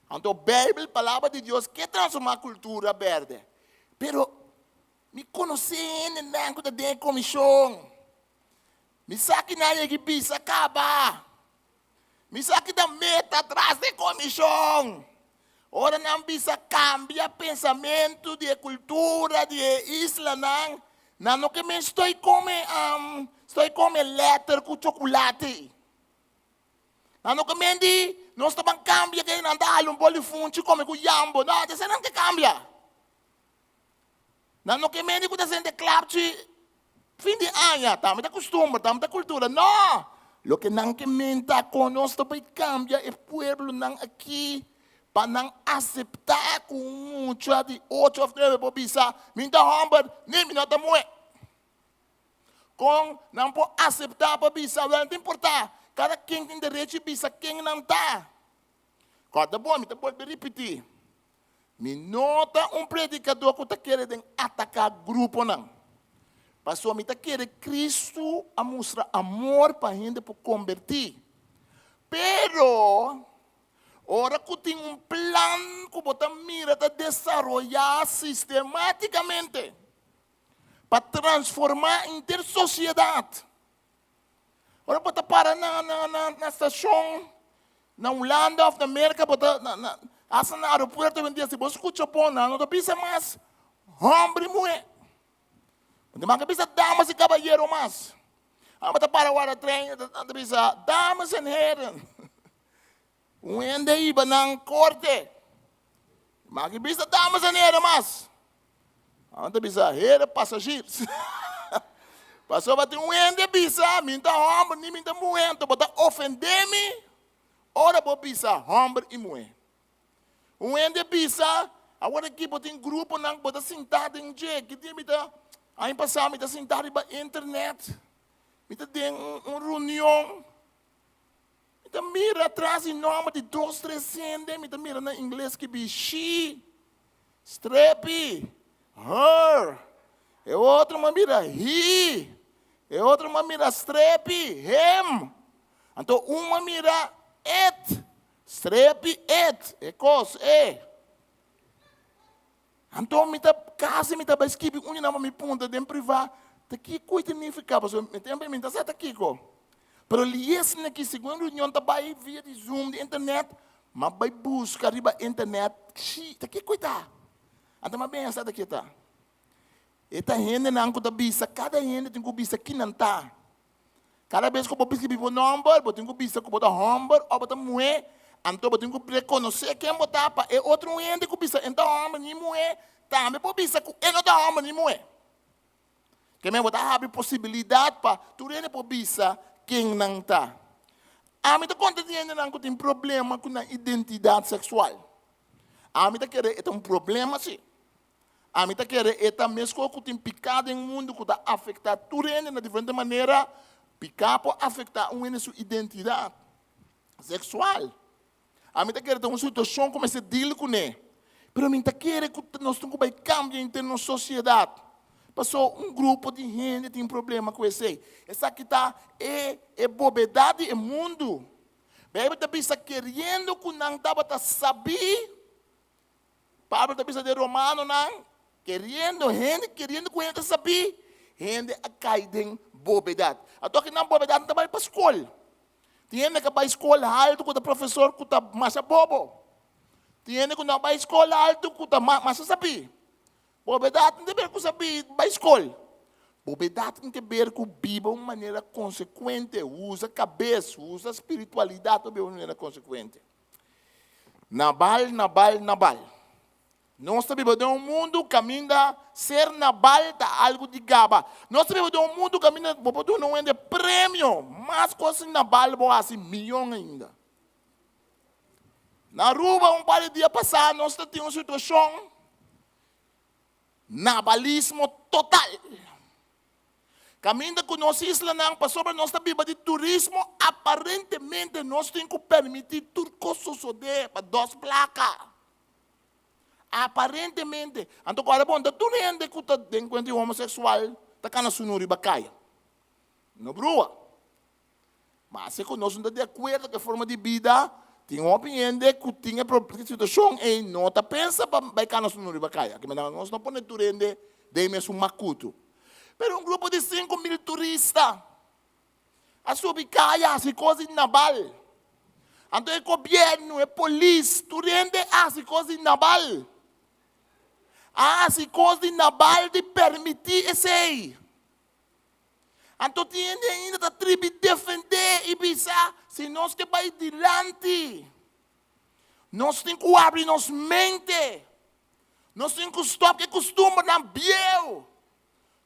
Speaker 3: Então, a Bíblia, a palavra de Deus, quer transformar a cultura verde. Pero, me conhecer não da de comissão. Me saque na que pisa acaba. Me saque da meta atrás da comissão. Ora não pisa cambia pensamento de cultura de Islam não que me estou come letter com chocolate. Não que me di não está bem cambia que não dá um bolo funte come com jambo. Não, isso não que cambia. Não que me di que você clap fim de ano, tá? Mas costume, tá? Mas cultura. Não. Lo que não que menta conosco para cambia é pueblo não aqui para não aceitar com muito de 8 ou 9 por bisa, minta hamburger, nem minta moe. Com não pode aceitar para bisa, não importa. Cada quem tem direito de bisa, quem não tá. Cada bom, me pode repetir. Me nota predicador que está querendo atacar grupo não. Pastor, me está querendo Cristo a mostrar amor para a gente para convertir. Pero, ora que tem plano que você mira para desenvolver sistematicamente para transformar a sociedade. Ora você para na estação, na Holanda ou na América, você no aeroporto, se você escuta bom, não precisa mais homem e mulher. Não precisa damas e cavalheiros mais. Você para o trem, não precisa damas e herren. Ende iba ng korte. Makibisa damas sa nera mas. Ang bisa here passengers. Paso ba ti ende bisa minta hombre ni minta muento bota ofendemi. Ora bo bisa hombre e mulher. Ende bisa agora aqui botin grupo nang bota sentado em je que dia mita aí passar mita sentado ba internet. Mita tem reunião. Então, mira atrás em nome de 2, 3 centes. Então, mira na inglês que diz she, strepe, her. E outro uma mira he. E outro uma mira strepe, him. Então, uma mira et, strepe, et. E cos, e. Então, quase me vai escrever não me ponta de privado. Aqui, coisa nem ficava. Me tempo, me está aqui, Pero lies na que segundo reunião também via de Zoom, de internet, mas vai buscar riba internet, tá que cuidar. Então mas bem essa daqui tá. Eta gente não que bisa, cada gente tem que bisa que não tá. Cada vez que eu buscar o number, eu tenho que bisa que botar number ou botar moe, então eu tenho que reconhecer quem botar para é outro gente que bisa, então number nem moe, tá, me pode bisa que é não dá number nem moe. Que me botar abre possibilidade para tu rene pode bisa quem não está. A mim está contando que tem problema com a identidade sexual. A mim está querendo um problema sim. A mim está querendo mesmo que tem picado em mundo que está afetando tudo de diferente maneira, picar pode afetar sua identidade sexual. A mim está querendo uma situação como esse deal com ele. Mas a mim está querendo que nós temos que cambiar em nossa sociedade. Passou grupo de gente tem problema com isso aí. Essa aqui está é bobedade, é mundo. Bebe também está querendo que não estava a saber. Pablo também está de Romano, não. Querendo que a gente saber. Gente a cair em bobedade. Até que não bobedade não vai para a escola. Tem gente que vai para a escola alto com o professor que está mais bobo. Tem gente que não vai para a escola alto que está mais saber. Bobedade não tem a ver com saber para a escola. Bobedade tem a ver com Bíblia de uma maneira consequente. Usa a cabeça, usa a espiritualidade de uma maneira consequente. Nabal. Nós vivemos em um mundo que caminha ser Nabal da algo de gaba. Nós vivemos em um mundo que caminha não é de prêmio, mas coisas Nabal vão assim milhão ainda. Na rua, um par de dias passados, nós tínhamos uma situação nabalismo total. Caminha com nossa isla, não, passou para nossa Bíblia de turismo, aparentemente nós temos que permitir turcos suceder para 2 placas. Aparentemente. Então, agora, bom, tu não é que está enquanto homossexual, está cá na sunuri bacaia. Não brua. Mas se nós não estamos de acordo com a forma de vida, tem uma opinião de que tinha situação e não está pensa para cá na sunuri bacaia. Nós não podemos turende de mesmo macuto. Pero grupo de 5.000 turistas, a sua bacaia, as coisas nabal. Então, o governo, a polícia, turende as coisas nabal. As coisas nabal de permitir esse aí. Então, tem ainda a tribo defender e pensar, se nós que vai adiante, nós temos que abrir nossa mente. Nós temos que stop que costuma na biel.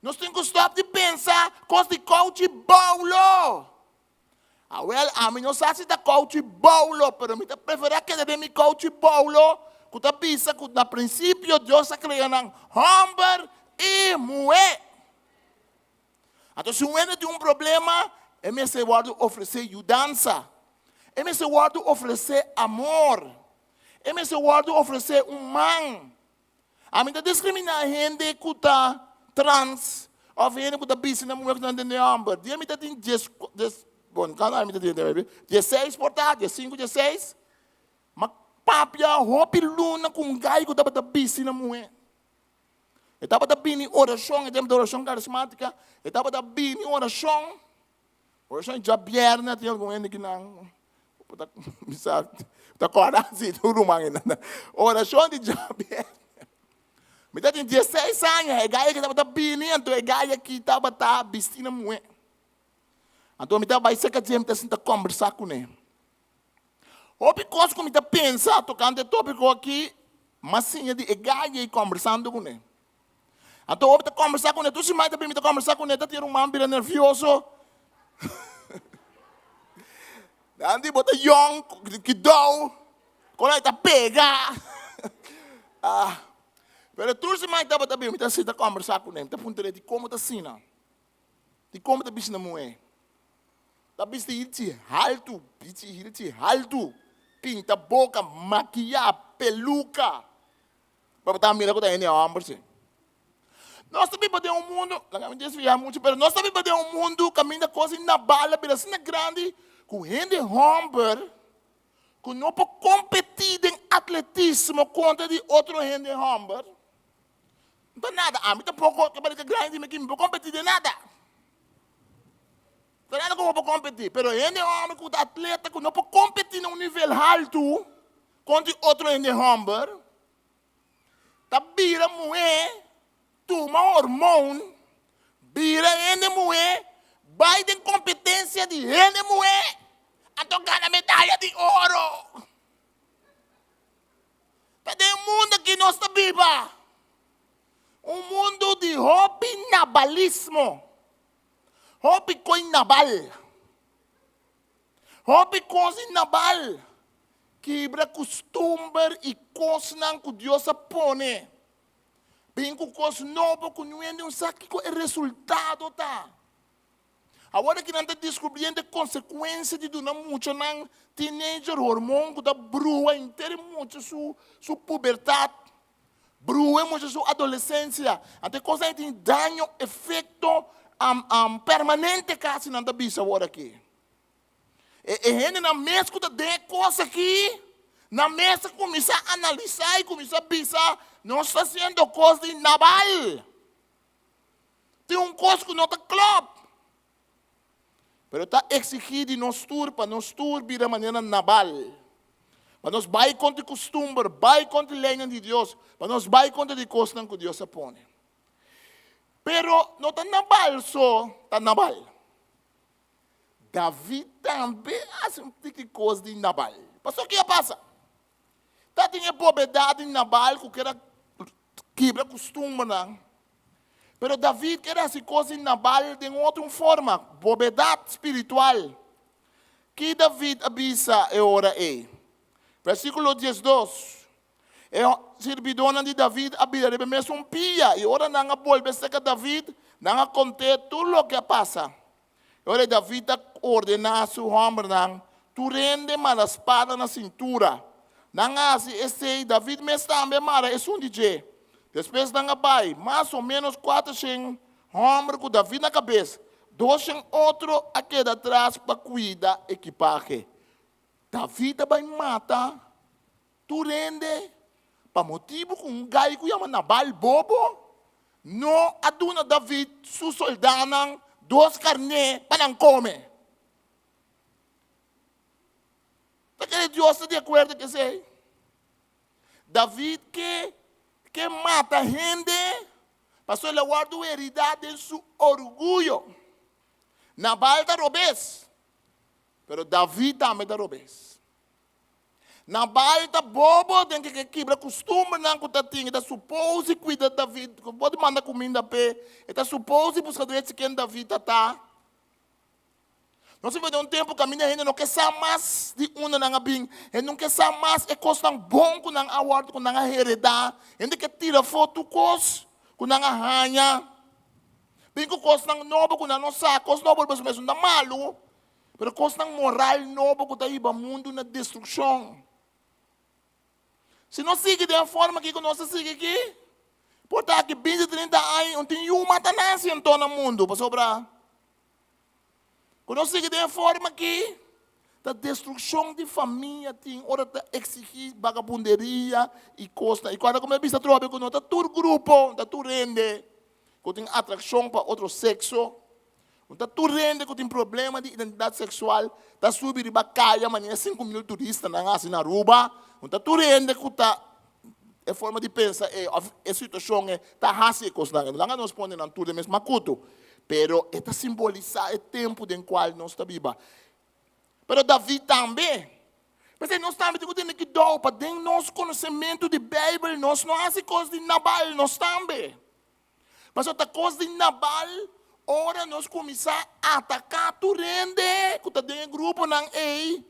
Speaker 3: Nós temos que stop de pensar coisas de coach bolo. A mim não sabe se está coach bolo, pero eu prefiro que de mi coach bolo, que está pensa que no princípio Deus criou homem e mulher. Então, se um tem um problema, é esse word oferecer ajudança. É esse word oferecer amor. É esse word oferecer mão. A mim está discriminar gente que está trans, ou gente que está busy na mulher que não tem homem. A mim está tem bom, cada mim está tem 16 portadas, 5, 16. Mas papia, roupa luna com gai que estava busy na mulher. Estava da bini oração, da oração carismática. Estava da bini oração de bierna, tinha algum ente que não, está coragem do rumang oração de bierna. Me dá 16 anos, é gaia que estava da bini, então é gaia que estava vestindo a mulher. Então me dá vai ser que a gente está conversar com ele. O coisa que me dá pensar, tocando o tópico aqui, mas sim, é gaia conversando com ele. Então, eu estou conversando com ele. Tu se mais também está conversando com ele, está tendo um vira nervioso. Andi bota young, que dou, quando ele está pega. Mas tu se mais também está conversando com ele, está perguntando de como está sendo, de como está vestindo a mulher. Está vestindo alto, pinta a boca, maquilhar, peluca. Para estar mirando com ele, homem. Nós também podemos um mundo, não me desviar muito, mas nós também podemos um mundo caminho da coisa na bala, assim grande, com gente homem, que não pode competir em atletismo contra de outro gente homem. Não nada, a mim tampouco que parece grande, mas que não pode competir de nada. Não nada que não pode competir, mas gente homem, que atleta, que não pode competir num nível alto contra outro gente homem, tá vira mulher. Toma hormônio, vira ene mulher, vai de competência de ene mulher, a tocar na medalha de ouro. Cadê o mundo que nós estamos vivos? Um mundo de hobby nabalismo. Hobby com nabal. Hobby com nabal. Quebra costume e coisas que Deus põe. Bem com coisas novas, que não é um saque com o resultado, tá? Agora que não está descobrindo a consequência de donar muito não teenager hormônio que está brua inteira muito sua puberdade. Brua muita sua adolescência. Até coisa tem dano, efeito permanente quase não da bisa agora aqui. E gente na mesa escuta de coisa aqui, na mesa começa a analisar e começa a pensar, não está sendo coisa de Nabal. Tem coisa que não está claro. Mas está exigido de nós tur, para nós tur vir a maneira Nabal. Para nós vai contra o costume, vai contra a lei de Deus, para nós vai contra a coisa que Deus põe. Pero não está Nabal só, está Nabal. David também faz um tipo de coisa de Nabal. Pastor, o que passa? Está tendo propriedade em Nabal, que era quebra costume, não. Pero David quer essa coisa em Nabal de outra forma, propriedade espiritual. Que David avisa e ora aí. Versículo 12. É servidona de David abrir mesmo um pia e ora não volve a David, não conte tudo o que passa. Ora David ordena a seu homem, tu rende uma espada na cintura. Não assim, esse David me está mara, é um DJ. Depois não vai, mais ou menos 400 homens com David na cabeça. 200 outros aqui atrás para cuidar do equipagem. David vai matar, tu rende, para motivo com um gai que chama Nabal bobo. Não aduna David, seu soldado, 2 carnes para não comer. Porque Deus está de acordo com isso. David que mata gente, passou ele guarda a heredade de seu orgulho. Nabal está robês, mas David também está robês. Nabal está bobo, tem que quebrar costume, não que está suposto cuidar de David, pode mandar comida para ele, está suposto buscar doença quem David está. Nós vamos ter tempo que a minha gente não quer saber mais de uma não bem, ele não quer saber mais é coisa tão bom que não award, que não heredar, ele quer tirar foto coisa, que não arranha, bem que coisa não novo, que não sabe, coisa novo mas mesmo não malo, mas coisa não moral novo que está aí para o mundo na destruição. Se não sigue da forma que nós seguimos aqui, portanto que 20, 30 anos, não tem uma tanância em todo o mundo para sobrar. Quando nós seguimos da forma que a destruição de família tem hora de exigir vagabunderia e coisa. E quando como é vista troca com nós, todo grupo, todo rende, que tem atração para outro sexo, todo rende que tem problema de identidade sexual, está subindo de bacaia, amanhã 5 mil turistas na Aruba, todo rende que está é forma de pensar, a situação está assim, coisa não nos põe na tudo mesmo macuto. Pero está simbolizar o tempo em qual nós estamos vivos. Pero David também. Mas nós também temos que dar para dentro nosso conhecimento de Bíblia, nós não fazemos coisas de Nabal, nós também. Mas outra coisa de Nabal, ora nós começamos a atacar tu rende, que está dentro do grupo, não é?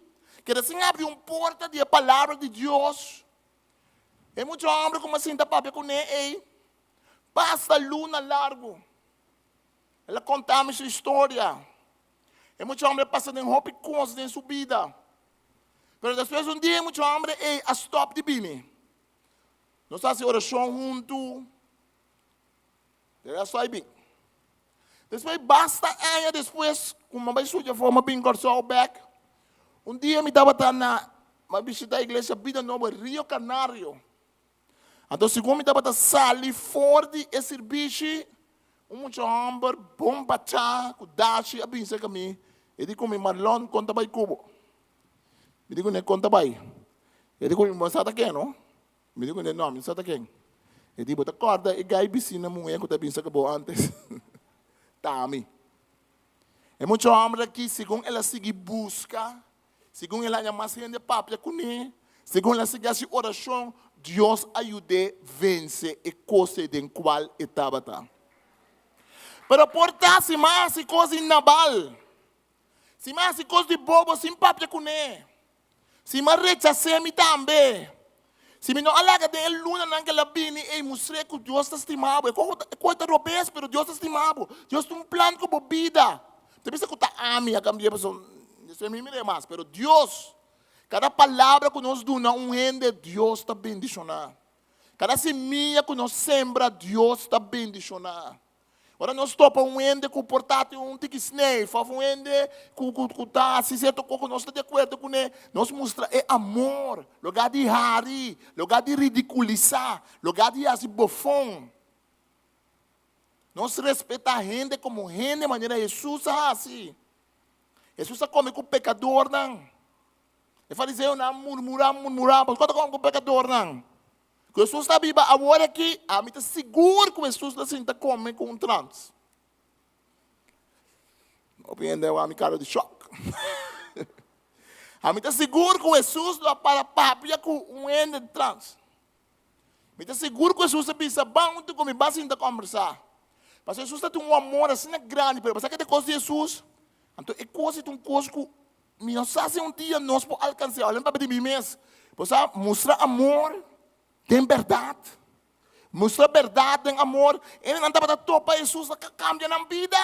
Speaker 3: Que assim abre uma porta de palavra de Deus. E muitos homens como assim, está papel com ele, passa a luna largo. Ela contava sua história. E muitos homens passam em roupa coisas em sua vida. Mas depois dia, muitos homens, a stop de bine. Nós fazemos oração junto. Depois vai bem. Depois basta anos depois, com uma suja forma bem corçou back. Dia me dava na visita a igreja Vida Nova, Rio Canário. Então, segundo me dava sali fora de Sirbishi, muitos homens, bom bachá, kudashi, abin sa kami. E di ko may Marlon, konta ba'y kubo. Hindi ko na konta ba'y. E di ko yung masata ken, no? Hindi ko na nome, masata ken. E di bota corda, e gai bisina mo ngayon, kutabin sa kabo antes. Tami. E muitos homens aqui, segundo ela sigue busca, segundo ela é mais gente papia kuni, segundo ela sigue a oração, Deus ajude a vencer a coisa em qual estava. Pero porta se mais coisa em Nabal. Se mais coisa de bobo, sem papia com ele. Se mais rechaçar-me também. Se me não alaga de ele luna naquela bini, ei, mostrei que Deus está estimado. É coisa robês, pero Deus está estimado. Deus tem um plano com a vida. Você pensa que está ami a cambiar pessoa. Isso é mim mais, pero Deus, cada palavra que nós damos, um rende, Deus está bendicionando. Cada semilla que nós sembra, Deus está bendicionando. Ora nós topa ende com o portátil, tique snake, faz ende com tá, se certo coco, nós está de acordo com ele. Nós mostra amor, lugar de hari, lugar de ridiculizar, lugar de assim bofão. Nós respeita a gente como gente, de maneira Jesus assim. Jesus come com o pecador, não. E fariseu não murmurar, mas quando come com o pecador, não. Jesus está vivo agora aqui, a mim está seguro que Jesus está comendo com um trans. Não entendeu a minha cara de choque. A mim está seguro que Jesus está para papia com um ende de trans. A mim está seguro que Jesus está bom, tu come base ainda conversar. Mas Jesus tem um amor assim grande, mas sabe que coisa de Jesus? Então é coisa de um coisa que nós fazemos dia nós podemos alcançar. Olha para mim mesmo, você mostra amor. Tem verdade. Mostra verdade, tem amor. Ele não está para topar Jesus, que cambia na vida.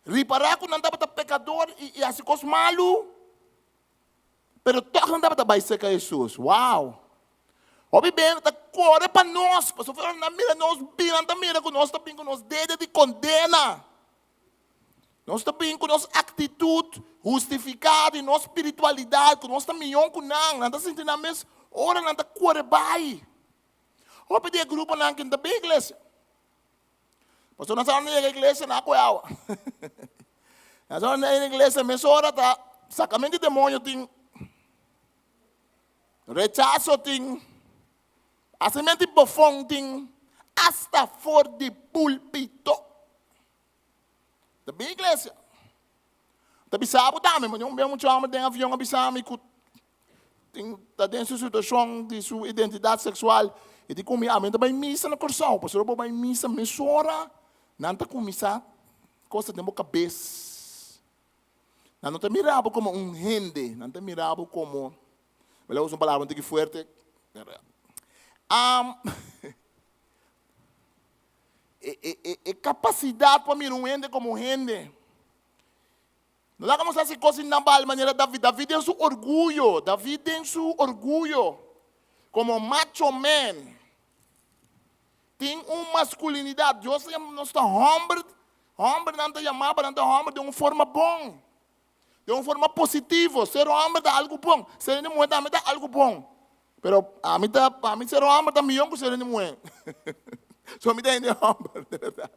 Speaker 3: Reparar que não está para pecador e assim coisa malo. Pero toca não está para baixa com Jesus. Uau! Ouve bem, está corre para nós. Porque se for na mira, nós bem, na mira com nós, está bem com nós, dedo de condena. Nós está bem com nossa atitude justificada e nossa espiritualidade, com nossa milhão com não está sentindo a mesma. Ora não está corre bem. Ou pedir grupo não que não está bem igreja. Pastor nós estamos na igreja na coiaua. Nós estamos na igreja, mas ora está sacamento de demônio tem, rechaço tem, assemente de bofão tem, hasta fora de púlpito. Está bem igreja. Está bisabo também, mas não vemos muito homem tem avião bisabo e está dentro da situação de sua identidade sexual e de como a também missa na coração, pastor, eu vou missa, mesora, não está com missa, coisa de boca cabeça. Não está mirado como um rende, não está mirado como, eu uso uma palavra muito forte, capacidade para mirar um rende como um rende. Não dá como fazer coisas na maneira David. David tem seu orgulho. David tem seu orgulho. Como macho man. Tem uma masculinidade. Deus não está homem. Homem não está chamado, não está homem de uma forma bom. De uma forma positiva. Ser homem dá algo bom. Ser mulher também dá algo bom. Pero a mim ser homem dá melhor que ser mulher. Só me dá homem, de verdade.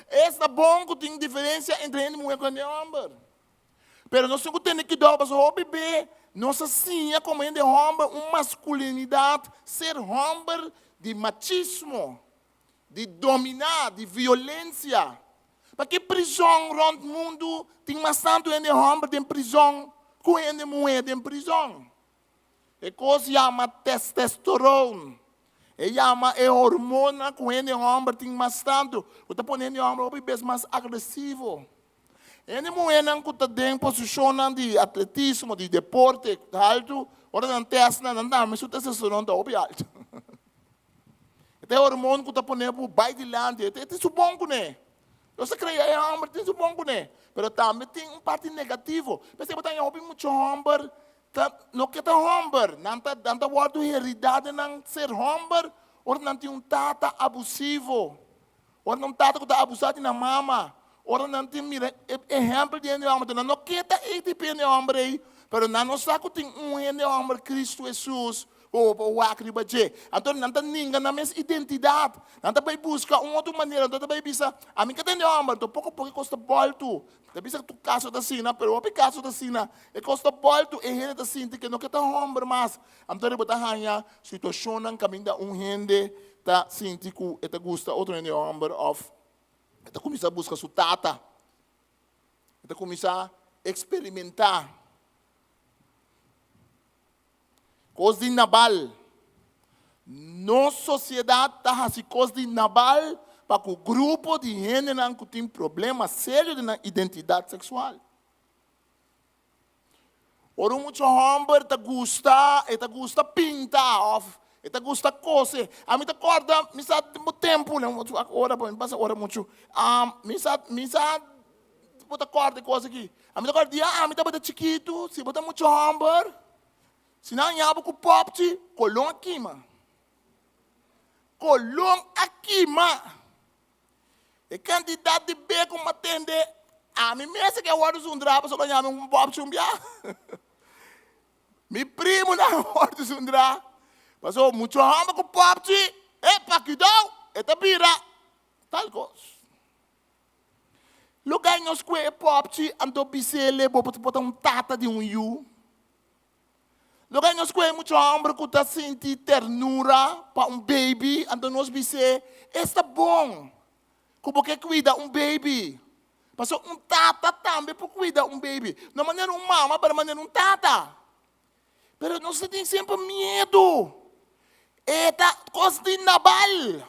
Speaker 3: Esta bom que tem diferença entre ele e mulher e homem. Pero nós temos que dar para o bebê. Nossa sim, como ele é homem, uma masculinidade, ser homem de machismo, de dominar, de violência. Porque prisão no mundo tem bastante ele homem de prisão, com ele mulher de prisão. É coisa chama testosterona. E chama hormona com ele homem tem bastante. O tá ponendo homem o bebê mais agressivo. Ele mulher não está em posição de atletismo, de deporte alto, ora não testa não dá, mas o testosterona está bem alto. Então hormônio que está ponendo por baixo de lande, é bom com ele. Eu sei que é homem, é bom com ele, mas também tem uma parte negativa. Mas se você tem muito homem, não quer homem, não está guardando heredade não ser homem, ou não tem tata abusivo, ou não tata que está abusado na mama. Ora não tem exemplo de homem, não quer tipo de homem, mas não sabe que tem homem Cristo Jesus, ou acribaje. Então não tem ninguém na mesma identidade, não tem buscar uma outra maneira, não tem bisa, a mim que tem homem, então pouco custa bolto, tem bisa tu caso da sina, pero o caso da sina, e custa bolto, e ele da sina que não quer homem mais, então ele botar hanya situação não caminha gente tá sinti que eta gusta outro homem of Ele começa a buscar sua tata. Ele começa a experimentar. Coisa de nabal. Nossa sociedade está assim, coisa de nabal para que o grupo de gente não tem problema sério na identidade sexual. Ora, muito homem está gusta pintar. Eta gusta coisa. A mim tá corda, me sabe tempo, né? Ora, passa ora muito. Me sabe bota corda coisa aqui. A mim tá corda, a mim tá bota chiquito, se bota muito hamburger. Se não há com popti, colão aqui, mano. Colão aqui, mano. E candidato de beco me atender. A mim mesmo que é o hora de sundrar, só ganhar um popti um biá. Me primo na hora de sundrar. Passou muito rama com popti. E paquidão, e tabira. Tal coisa. Lugar nós que é popti, ando bisele, botar um tata de um yu. Lugar nós que é muito hambre, que tá sentindo ternura para um baby, ando nós bise, está bom. Como que cuida um baby? Passou um tata também para cuidar um baby. Não maneira um mama, para maneira um tata. Pero nós temos sempre medo. Eta coisa de nabal.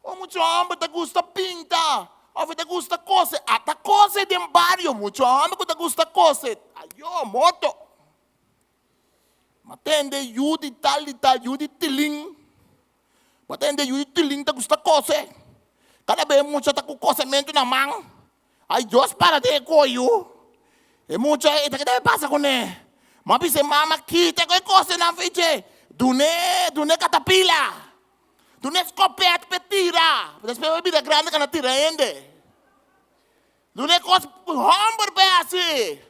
Speaker 3: O muito hambre te gusta pinta. Ou te gusta coisa. Ata coisa de barrio. Muito hambre que te gusta coisa. Ayo, moto. Matende yudi tal, yudi tiling. Matende yudi tiling te gusta coisa. Cada vez muito tá com cozimento na mão. Ai, Deus para de coio. E muito é que deve passar com ele. Mas se mama kita ko coisa na frente. Dune catapila. Dune escopete petira. Mas pelo vida grande que na tira ainda. Dune coisa hamburger pe assim.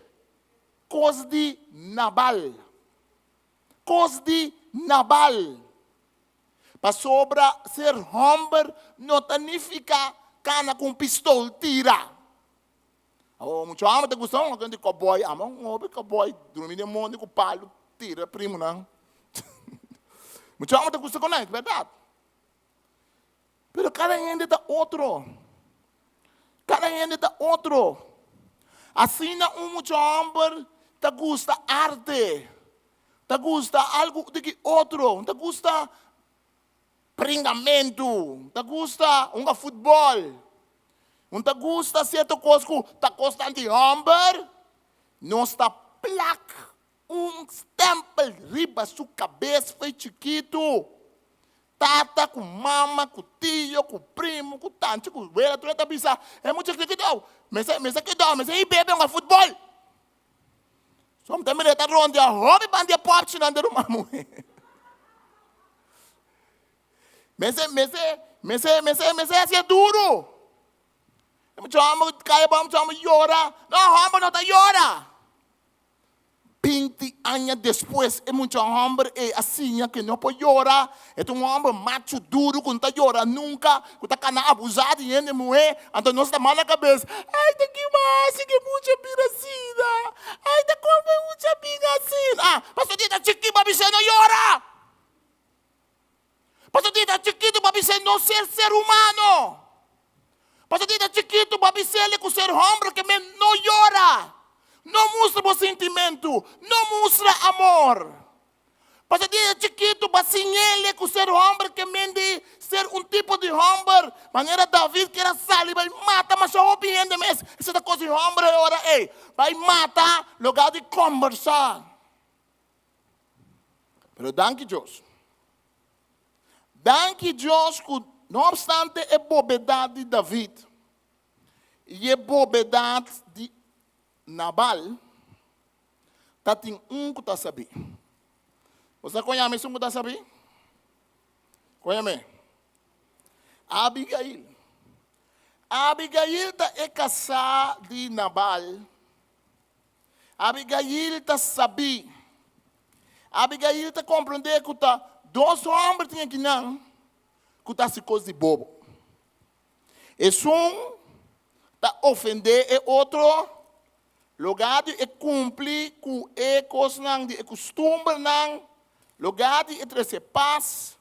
Speaker 3: Coisa de nabal. Coisa de nabal. Para sobra ser hamburger não significa cana com pistola tira. Oh, muito ama te gusta um grande cowboy, ama um cowboy, dormir de mundo com palo, tira primo não. Muito ama te gusta com ele, verdade? Pero cada gente da outro. Cada gente da outro. Assim na muito ama te gusta arte. Te gusta algo de que outro, te gusta pringamento, te gusta um futebol. Não te gusta certa coisa que está constante hambre, não está placa stempel riba sua cabeça, foi chiquito. Tata, com mama, com tio, com primo, com tante, com velha, tu está pensando, é muito chiquito. Mas aí bebe um futebol. Só me também está ronde, a hobby bandia pop, não anda uma mulher. Mas é duro. Chama kaya ba chama llora? Não, hambre não tá llora. 20 anos depois, é muito hambre é assim que não pode llorar. É um hambre macho duro que não tá llora nunca, que tá cana abusado e ainda mulher, então nós tá mal na cabeça. Ai, tá que massa, que muita piracina. Ai, tá como muita piracina. Ah, pastor Dita chiquito, papi você não llora. Pastor Dita chiquito, papi você não ser humano. Pastor Dita chiquito, papi você com ser homem que não llora. Não mostra o sentimento, não mostra amor. Pastor Dita chiquito, papi ele com ser homem que mende ser um tipo de homem. Maneira David que era sali, vai matar, mas só opinião mesmo. Essa coisa de homem agora, vai matar, lugar de conversar. Pero danke Deus. Danke Deus que não obstante a bobedade de David e a bobedade de Nabal, tem que está sabendo. Você conhece um que está sabendo? Conhece? Abigail. Abigail é casada de Nabal. Abigail está sabendo. Abigail está compreendendo que dois homens tinham que não. Que está se coisa de bobo. E um está ofender e outro lugar de cumprir com coisas de costume não lugar de trazer paz.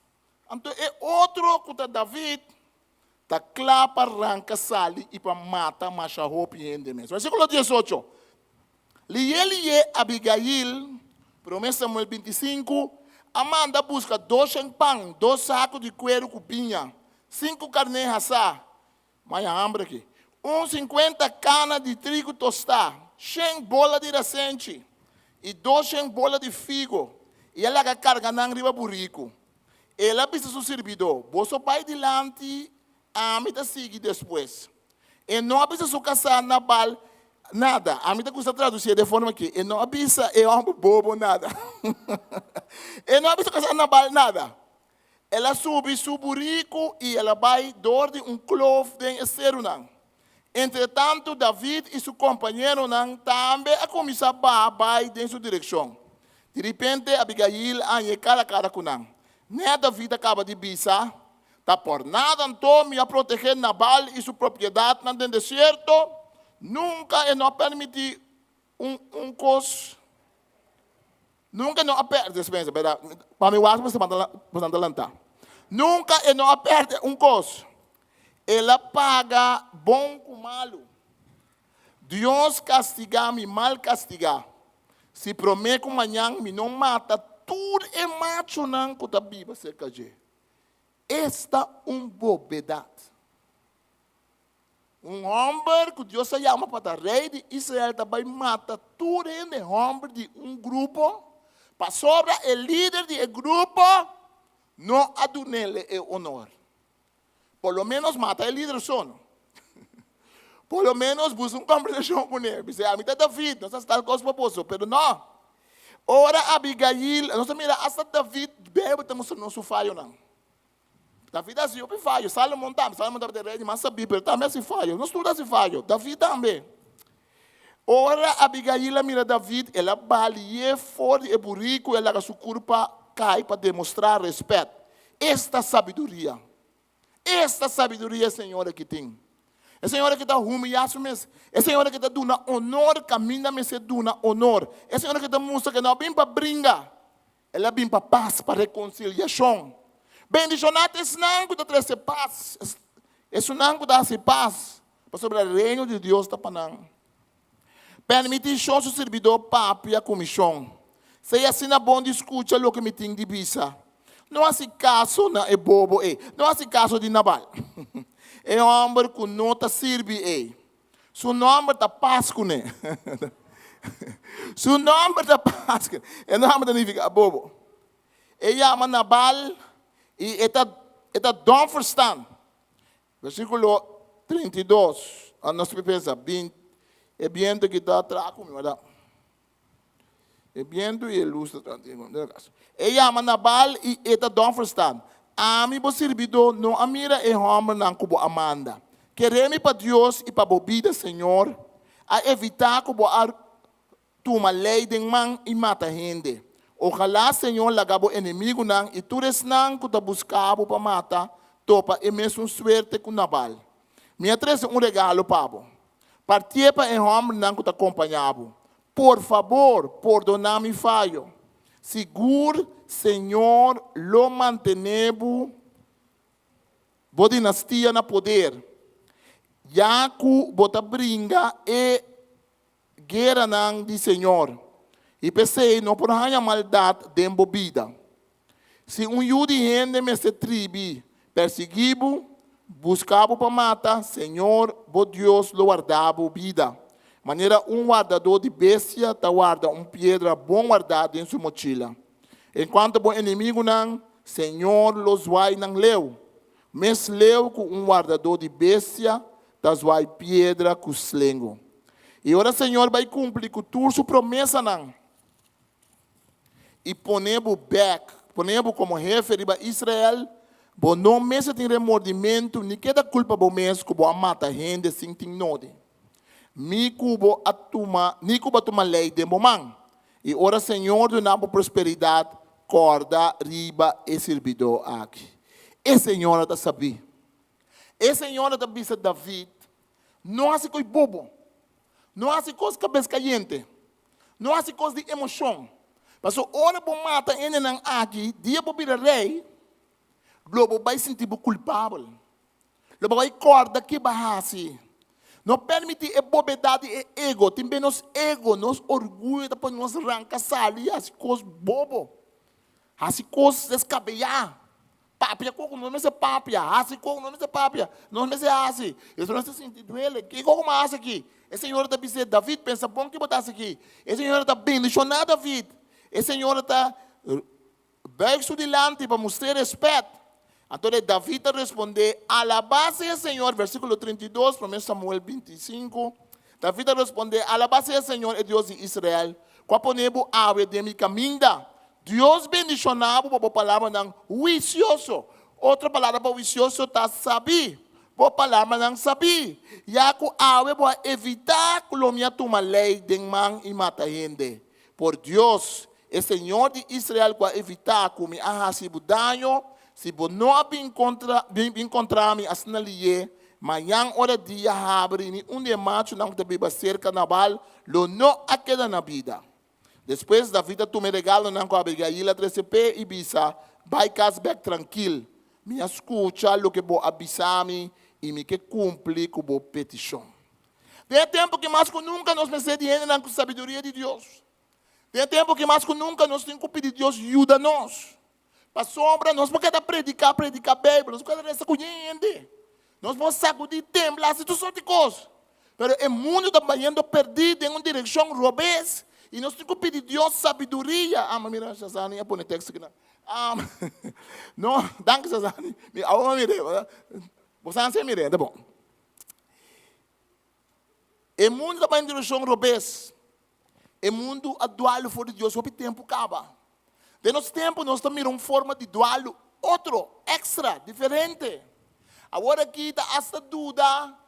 Speaker 3: Então é outro que está David está claro para arrancar sali e para matar macha roupa e ainda mesmo. Versículo 18. Ele é Abigail, promessa Samuel 25. Amanda busca 2 pão, 2 sacos de coelho com pinha, 5 carnes assar, mas a hambre aqui. 50 canas de trigo tostar, 100 bolas de recente e 200 bolas de figo. E ela carga na riba burrico. Ela precisa do servidor. Você vai adiante, a mim te sigue depois. E não precisa casar na bal, Nada. A mim está custa traduzir de forma que ele não avisa, é homem bobo, nada. Ele não avisa que não vale nada. Ela sube suburico e ela vai dor de clove de esterunang. Entretanto, David e seu companheiro também a começar a vai em sua direção. De repente, Abigail anye cara com nang. David acaba de bisa, tá por nada me a proteger Nabal e sua propriedade no deserto. Nunca ele não permite cos. Nunca não aperte, para mim você manda lantar. Nunca ele não aperte cos. Ela paga bom com malo. Deus castiga me mal castigar. Se promete que amanhã me não mata, tudo é macho não que a Bíblia cerca de. Esta bobedade. Homem que Deus se chama para o rei de Israel também mata tudo é homem de grupo. Para sobre o líder de grupo, não adunele o honor. Por lo menos mata o líder sono. Por lo menos busca conversação com ele. Dice, a mim está David, não está coisa proposto, pero não. Ora Abigail, não se mira, hasta David, bebe, estamos no seu falho não. David assim, eu falho. Salomão também rei, mas sabia, pero também assim falho. Não estuda assim falho. David também. Ora Abigail mira David, ela balia fora de burrico, ela a sua culpa cai para demonstrar respeito. Esta sabedoria, Senhora, que tem. É Senhora que dá rumo e assume. É Senhora que dá duna honor, caminha me se duna honor. É Senhora que dá música que não vem para brincar. Ela vem para paz, para reconciliação. Bendicionate esse nango da trazer paz. Esse nango dá paz. Para sobre o reino de Deus está panang. Permite o seu servidor papi a comissão. Se assim na bom escuta o que me tem de bisa. Não há caso na bobo não há caso de Nabal. É homem que não está sirve Seu nome está paz com ele. Seu nome está paz com ele. É nome da nível bobo. Ele chama Nabal e está don't verstand. Versículo 32. Nós pensamos, é viento que está atrás comigo, verdade? É viento e luz está atrás. Ele chama Nabal e está don't verstand. Ami bo servidor não amira e homem não cubo amanda. Queremos para Deus e para bobida, Senhor, a evitar que boar tuma lei de man e mata gente. Ojalá, Senhor, lagabo inimigo não e tu res não que tá buscabo para matar, topa e mesmo suerte com Nabal. Me atrese regalo pabo. Partia para e homem não que tá acompanhado. Por favor, perdona-me falho. Seguro, Senhor, lo mantenemos, boa dinastia na poder. Yaku bota bringa e guerra nang di Senhor. E pensei, não por hanya maldade de embobida. Se judi gente me se tribi, perseguibo, buscabo para matar, Senhor, bo Deus lo guardabo vida. Maneira guardador de bestia, ta guarda pedra bom guardado em sua mochila. Enquanto o inimigo não, Senhor los vai não leu. Mas leu com guardador de bestia, das vai pedra com slengo. E ora Senhor vai cumprir com tua sua promessa não. E ponemos back, ponemos como referido a Israel, bo não mesmo tem remordimento, nem que da culpa bo mesmo que bo mata gente sem tem node. Mi cubo atuma, ni cubo atuma lei de momang. E ora Senhor do nabo prosperidade, corda, riba e servidor aqui. E Senhor está sabendo. E Senhor está vista David. Não há coisa bobo. Não há coisa cabeça caliente. Não há coisa de emoção. Mas ora por mata ele não aqui, dia por vir rei, lobo vai sentir culpável. Lobo vai corda que barrasi. Não permite a bobedade e ego. Também nos ego, nos orgulho, depois nos arranca sali, as coisas bobo. As coisas descabelhar. Papia, como não é papia. As coisas não é papia. Não é assim. Isso não é sentido ele. Que como mais aqui? Esse Senhor está dizendo, David, pensa bom que botasse aqui. Esse Senhor está bem, deixou David. Esse Senhor está bem delante para mostrar respeito. Então David responde, alabase ao Senhor, versículo 32, 1 Samuel 25, David responde, alabado sea el Señor, el Dios de Israel. Quaponebo ave de mi caminda. Deus bendicionava por palavra não vicioso. Outra palavra para vicioso está sabi. Por palavra não sabi. Já que ave para evitar que o minha toma lei de man e mata gente. Por Deus, o Senhor de Israel para evitar que me haja se dano, se não encontrar-me assim ali, manhã hora dia abre ni de macho não te beba cerca na bal, lo não aquela na vida. Depois da vida, tu me regalo não com a Abigail, a 13p e bisa, vai casar tranquilo. Me escuta o que vou avisar-me e me que cumpre com a petição. Tem tempo que mais que nunca nós precisamos com a sabedoria de Deus. Tem tempo que mais que nunca nós temos que pedir Deus ajuda-nos. Para sombra, nós não queremos predicar a Bíblia, nós não queremos conhecer. Nós vamos sacudir tempo, lá, se tu só de coisas. Mas o mundo está indo perdido em uma direção robês. E nós temos que pedir Deus sabedoria. Mas mira, Shazani, eu ponho texto aqui. Não, danke, Shazani. Agora mire, você não se mire, tá bom. O mundo está indo em direção robês. O mundo atual fora de Deus, o tempo acaba. De nosso tempo, nós estamos em uma forma de dual, outro, extra, diferente. Agora aqui está essa dúvida,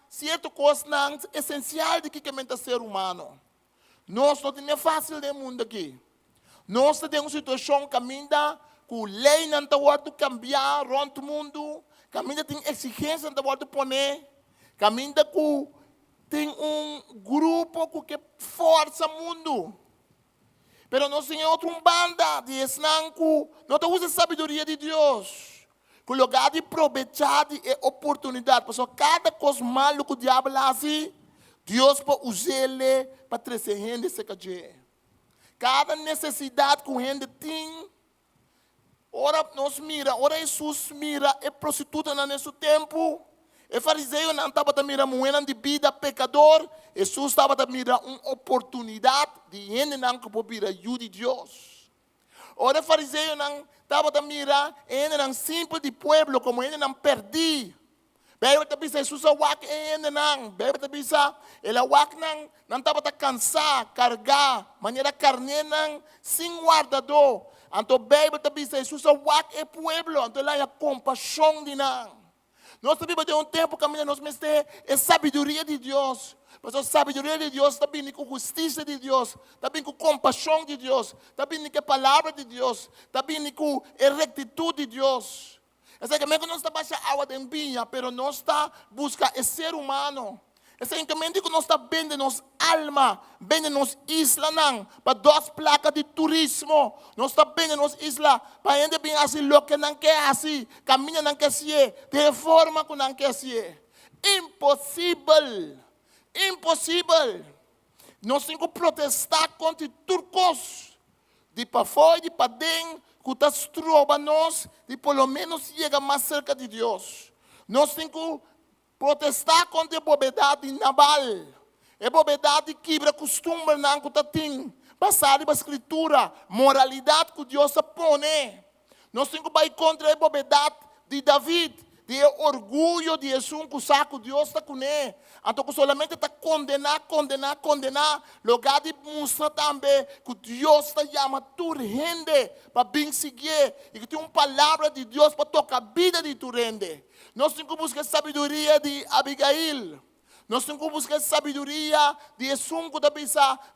Speaker 3: certa coisa essencial de que é ser humano. Nós não temos fácil no mundo aqui. Nós temos uma situação que caminha com lei não está pode cambiar rond o mundo. Caminha tem exigência não está pode poner. Caminha com tem grupo que força o mundo. Mas nós temos outra banda de esnanco. Nós temos a sabedoria de Deus. Com lugar de aproveitar e oportunidade. Porque cada coisa malo que o diabo faz, Deus pode usá-lo para trazer gente a se cair. Cada necessidade que a gente tem, ora nós mira, ora Jesus mira, é prostituta nesse tempo. O fariseu não estava a mirar moeda de vida pecador. Jesus estava a mirar uma oportunidade de gente não que pode vir ajuda de Deus. Ora o fariseu não estava a mirar gente não simples de pueblo, como gente não perdi. Bebe te bisa Jesus awak não. Bebe te bisa ele awak não estava a cansar, carregar, maneira carne não, sem guardador. Então bebe te bisa Jesus awak é pueblo, então lá é compaixão de não. Nós vivemos de um tempo que nós temos a sabedoria de Deus. Mas a sabedoria de Deus está vindo com a justiça de Deus, está vindo com a compaixão de Deus, está vindo com a palavra de Deus, está vindo com a rectitude de Deus. É que mesmo nós estamos baixando água de vinha, mas nós estamos buscando o ser humano. É que nós estamos vendo nossa alma, vendo nossa isla para 2 placas de turismo. Nós estamos vendo nossa isla para ainda bem assim, lo que não quer assim, caminho não quer ser, de forma que não quer ser. Impossível. Impossível. Nós temos que protestar contra turcos, de para fora e de para dentro, que está trobando nós, de pelo menos chegar mais cerca de Deus. Nós temos que protestar contra a bobedade naval. A bobedade quebra costume não que está tem. Passar a escritura, moralidade que Deus põe. Nós temos que ir contra a bobedade de David, de orgulho de Jesus, que o saco Deus está com ele. Então, que solamente está condenar. Lugar de mostrar também que Deus está chamando tu gente para bem seguir. E que tem uma palavra de Deus para tocar a vida de tu gente. Nós temos que buscar a sabedoria de Abigail. Nós temos que buscar a sabedoria de Jesus, que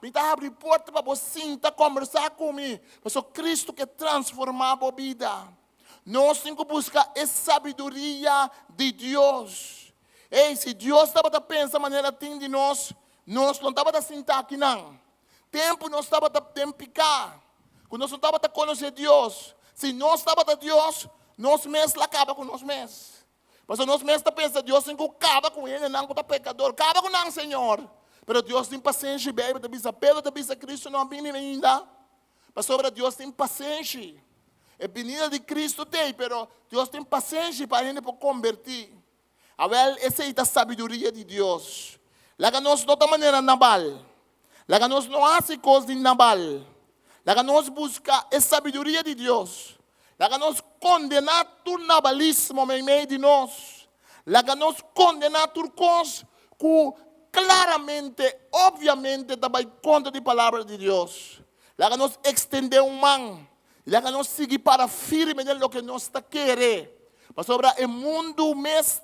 Speaker 3: me está abrindo porta para você conversar comigo. Porque é Cristo que transformava a vida. Nós temos que buscar a sabedoria de Deus. Ei, se Deus estava a pensar maneira de nós não estava a sentar aqui não. Tempo nós estava a tempicar. Quando nós não estava a conhecer Deus. Se nós estava a Deus, nós mesmos acaba com nós mesmos. Mas nós mesmos pensamos, Deus tem que acabar com ele, não com o pecador. Acaba com não, Senhor. Mas Deus tem paciência, bebe, te bisa pelo, te bisa Cristo não vem ainda. Mas sobre Deus tem paciência. A venida de Cristo tem, mas Deus tem paciência para a gente convertir. Agora, essa é a sabedoria de Deus. Lá que nós de outra maneira naval. Lá que nós não fazemos coisas de naval. Lá que nós buscamos a sabedoria de Deus. Lá que nós condenamos o navalismo em meio de nós. Lá que nós condenamos tudo coisas que claramente, obviamente, também contra a palavra de Deus. Lá nos extender mão. Lá nos seguir para firme no que nós está querendo. Mas sobre o mundo mês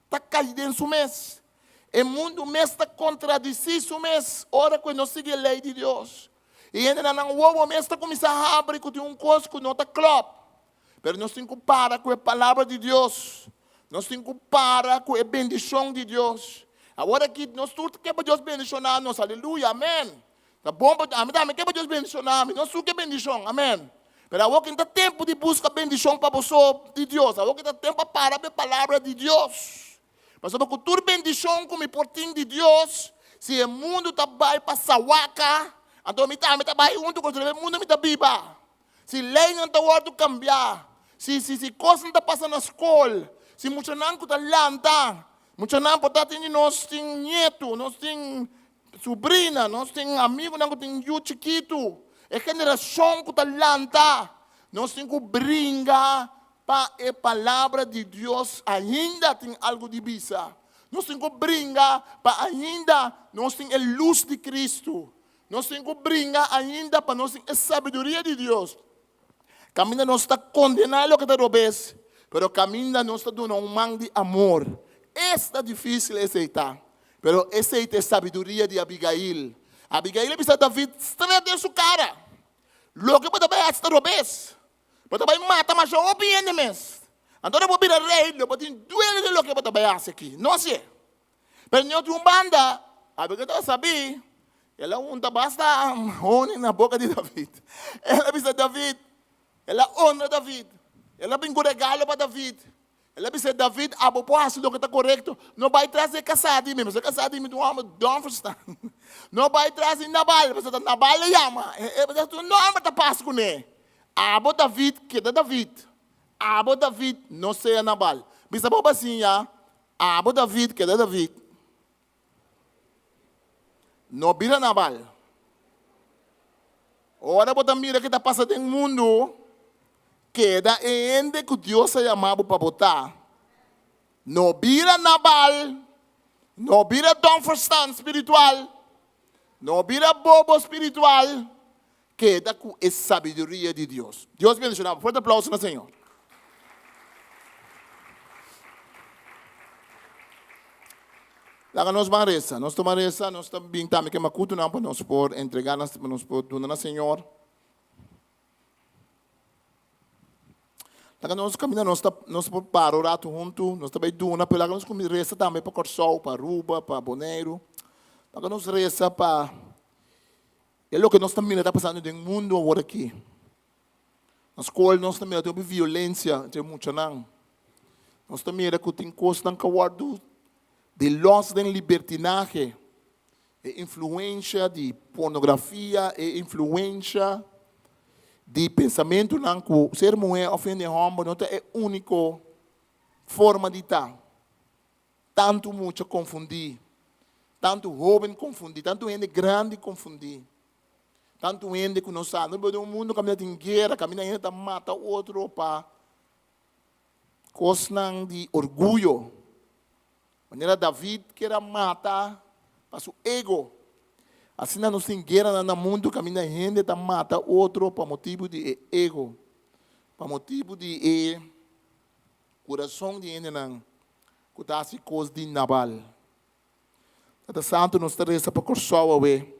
Speaker 3: está caído em seu mês. O mundo mês está contradizendo seu mês. Ora que nós seguimos a lei de Deus. E ainda não o mês está começando a abrir com um coisa que não está claro. Mas nós temos que parar com a palavra de Deus. Nós temos que parar com a bendição de Deus. Agora que nós tudo que Deus bendicionar nós, aleluia, amém. Tá bom, amém, que Deus bendicionar nós tudo que bendição, amém. Mas agora que está tempo de buscar bendição para você de Deus. Agora que está tempo para parar com a palavra de Deus. Mas sobre a cultura bendição como portinho de Deus, se o mundo está vai para Sawaca, então me está vai junto com o mundo me está biba. Se lei não está hora de cambiar, se coisa não está passando na escola, se muita não está lanta, muita não pode ter nós tem neto, nós tem sobrinha, nós tem amigo, nós tem filho chiquito, é geração que está lanta, nós temos que brincar para a palavra de Deus ainda tem algo de bisa. Nós temos que brincar para ainda nós temos a luz de Cristo. Nós temos que brincar ainda para nós ter a sabedoria de Deus. Caminha não está condenando o que está roubando, mas caminha não está dando mão de amor. Está difícil aceitar, mas aceita a sabedoria de Abigail. Abigail precisa David estreita em sua cara. Logo que você está roubando. Você vai matar, mas eu opino mesmo. Então eu vou virar rei, eu vou ter duelo de lo que você vai fazer aqui. Não sei. Mas não tem banda, a Bíblia está sabendo, ela unta basta honra na boca de David. Ela precisa David, ela honra David. Ela tem um regalo para David. Ela precisa David, abo posso lo que está correto. Não vai trazer casado mesmo. Se casado mesmo, don't understand. Não vai trazer Nabal, porque Nabal le chama. Não está passo com ele. Abo David, que é David. Abo David, não sei Nabal. Bisa boba assim, abo David, que é David. Não vira Nabal. Ora, você mira que está passando no mundo, que é ende que Deus se chamava para botar. Não vira Nabal, não vira don't understand espiritual, não vira bobo espiritual, queda com a sabedoria de Deus. Deus bendicionado. Forte aplauso no Senhor. Lá nós vamos rezar. Nós estamos rezando, nós estamos bem também que macuto não para nós por entregar, para nós por donar no Senhor. Lá nós caminhamos, nós por para orar junto, nós também donar, para lá nós rezamos também para Corsol, para Aruba, para Boneiro. Lá nós rezamos para é o que nós também está passando no mundo agora aqui. Na escola nós também temos violência, tem muito não. Nós também tem coisas que cawardo de loss de libertinagem, influência de pornografia, influência de pensamento não que o ser mulher ofende homem, não é a única forma de estar. Tanto muito confundir, tanto jovem confundir, tanto gente grande confundir. Tanto gente que não sabe, no mundo caminha em guerra, caminha ainda mata outro para coisas de orgulho. Maneira David queira matar para seu ego. Assim não tem guerra no mundo, caminha gente que mata outro para motivo de ego, para motivo de coração de gente não, que está assim coisa de Nabal. Cada santo nos reza para corçar away.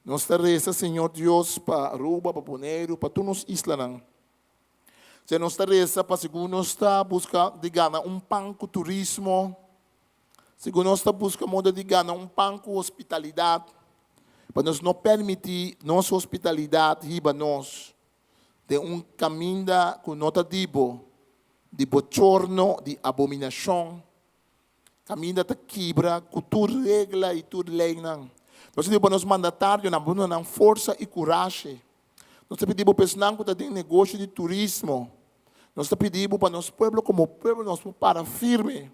Speaker 3: Nós reza, Senhor Deus, para Aruba, para Boneiro, para todas as islas. Se nós reza, para segundo nós está buscando de ganhar pão com turismo, segundo nós está buscando modo de ganhar pão com hospitalidade, para nós não permitir nossa hospitalidade riba nós de caminho que nota dibo, de bochorno, de abominação, caminho da quebra, com tua regra e tua lei não. Nós pedimos para os mandatários na força e coragem. Nós pedimos para os que têm negócio de turismo. Nós pedimos para nosso povo, como povo, nós para firme.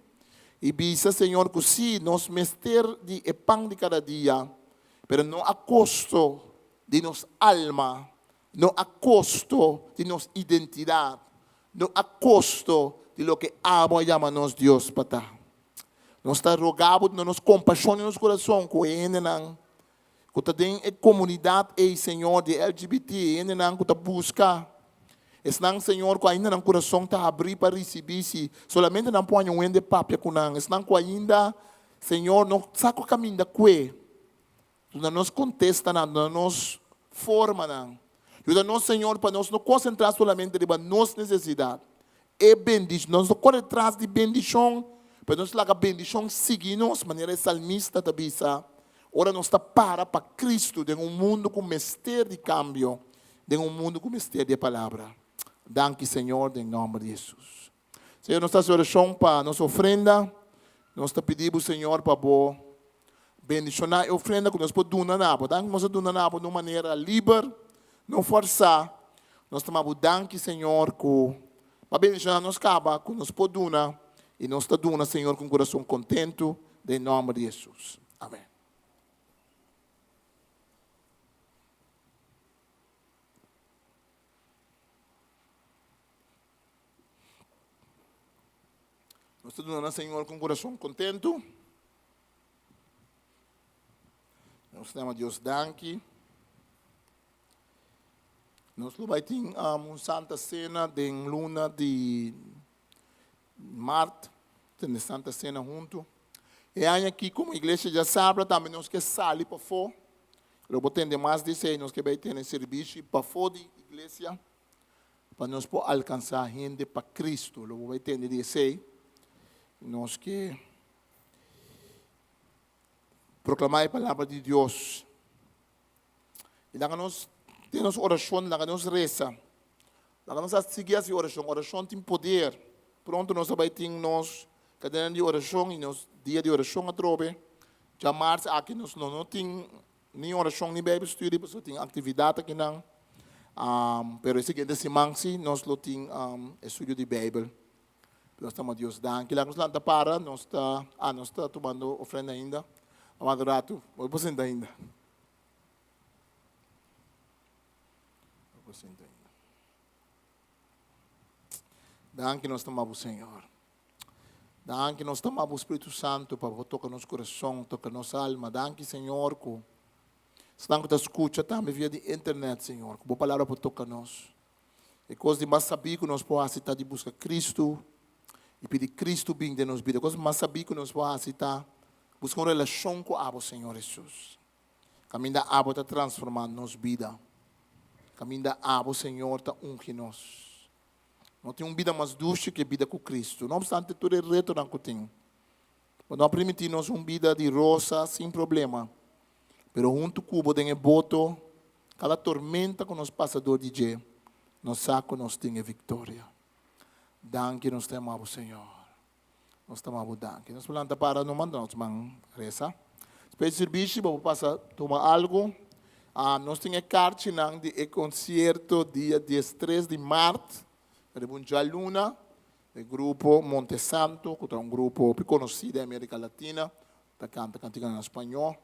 Speaker 3: E bisa, Senhor, que se nós mester de pão de cada dia, mas não a custo de nossa alma, não a custo de nossa identidade, não a custo de lo que amo e chama-nos Deus para. Nós está rogado, nós compaixão no nosso coração, com ele não. Que tem a comunidade, e Senhor, de LGBT, ele não, que busca. Esse não, Senhor, que ainda não coração está abrir para receber, se solamente não põe um ende papia com não. Esse não, que ainda, Senhor, não sabe o caminho da que. Não nos contesta, não nos forma, não. Ajuda-nos, Senhor, para nós não concentrar solamente em nossa necessidade. E bendição, nós não correr atrás de bendição, para nós lá a bendição seguir-nos, maneira salmista da bisa. Ora nós está para Cristo, de mundo com mistério de cambio, de mundo com mistério de palavra. Danke, Senhor, em nome de Jesus. Senhor, nós estamos oração para nossa ofrenda, nós está pedindo, Senhor, para bendicionar a ofrenda que nós podemos dar, nós podemos dar de uma maneira livre, não forçar. Nós estamos dando, Senhor, para bendicionar nos caba, que nós podemos dar, e nós estamos dando, Senhor, com o coração contento, em nome de Jesus. Amém. Nós estamos dando, Senhor, com o coração contento. Nós temos Deus danke. Nós vamos ter uma Santa Cena de luna de março. Temos Santa Cena junto. E aí aqui, como a igreja já sabe, também nós que sair para fora. Eu vou ter mais de 6, nós que vai ter Sirbishi para fora da igreja. Para nós poder alcançar gente para Cristo. Eu vou ter 16. Nós que proclamar a palavra de Deus. E lá nós temos oração, lá nós reza. Lá nós seguir essa oração. Oração tem poder. Pronto, nós vai ter nós cadena de oração e nós dia de oração a trobe. Já março aqui nós não tem nem oração nem Bíblia estudo, porque tem atividade aqui não. Pero esse que desse mansi nós lo tem estudo de Bíblia. Nós estamos a Deus danke. Lá nós lá para, nós está tomando ofrenda ainda. Amado rato, vou aposentar ainda. Danke nós estamos, Senhor. Danke nós estamos, o Espírito Santo, para tocar nosso coração, tocar nossa alma. Danke, Senhor, que estão que escuta também via de internet, Senhor. Que boa palavra para tocar nós. E coisa de mais saber que nós podemos aceitar de buscar Cristo e pedir Cristo bem de nós vida. Coisa de mais saber que nós podemos aceitar busca uma relação com o Senhor Jesus. Caminho da água está transformando nossa vida. Caminho da água, Senhor, está ungindo nós. Não tem uma vida mais doce que a vida com Cristo. Não obstante, tudo é reto que tem. Não permitir-nos uma vida de rosa sem problema. Mas junto com o tem boto, cada tormenta que nós passador de dia, nós saco nós temos vitória. Danke nós temos, Senhor. Nós estamos a mudar. Nós falamos para não mandar nós reza. Depois Sirbishi, vamos passar tomar algo. Nós temos carta de concerto dia 13 de março. De Luna, do grupo Monte Santo, que é um grupo conhecido da América Latina. Está cantando em espanhol.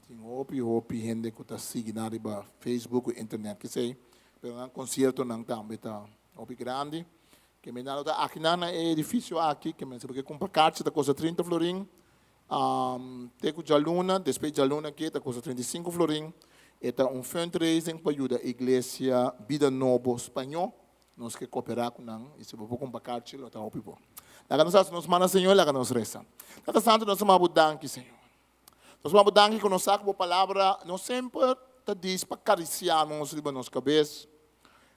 Speaker 3: Tem gente que está seguindo na Facebook e internet. Que sei. Mas um concerto também está grande. Que me dá aqui na edifício aqui que me porque compra cartas da coisa 30 florim, tem com Jaluna, depois Jaluna aqui da coisa 35 florim, e tá fundraising para ajudar a igreja Vida Novo Espanhol, nós que cooperar com nós, e se vou comprar cartas lá tá óbvio. Lá nós manda Senhor, lá nós reza. Cada santo nós vamos danke Senhor. Nós vamos danke que nós saco a palavra, nós sempre tá diz para acariciar nossa cabeça.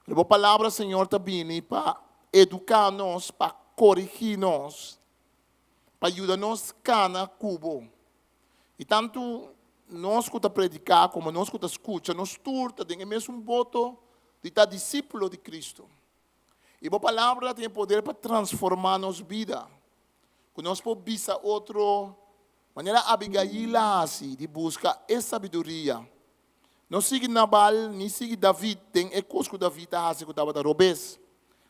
Speaker 3: A palavra Senhor tá vindo para educar-nos, para corrigir-nos, para ajudar-nos cana cubo. E tanto nós que predicar como nós que escuta, nós turta, tem mesmo voto de estar discípulo de Cristo. E a palavra tem poder para transformar nossa vida. Que nós podemos ver outra maneira Abigail assim, de buscar essa sabedoria. Não siga Nabal, nem siga David, tem coisa que David faz que estava da robes.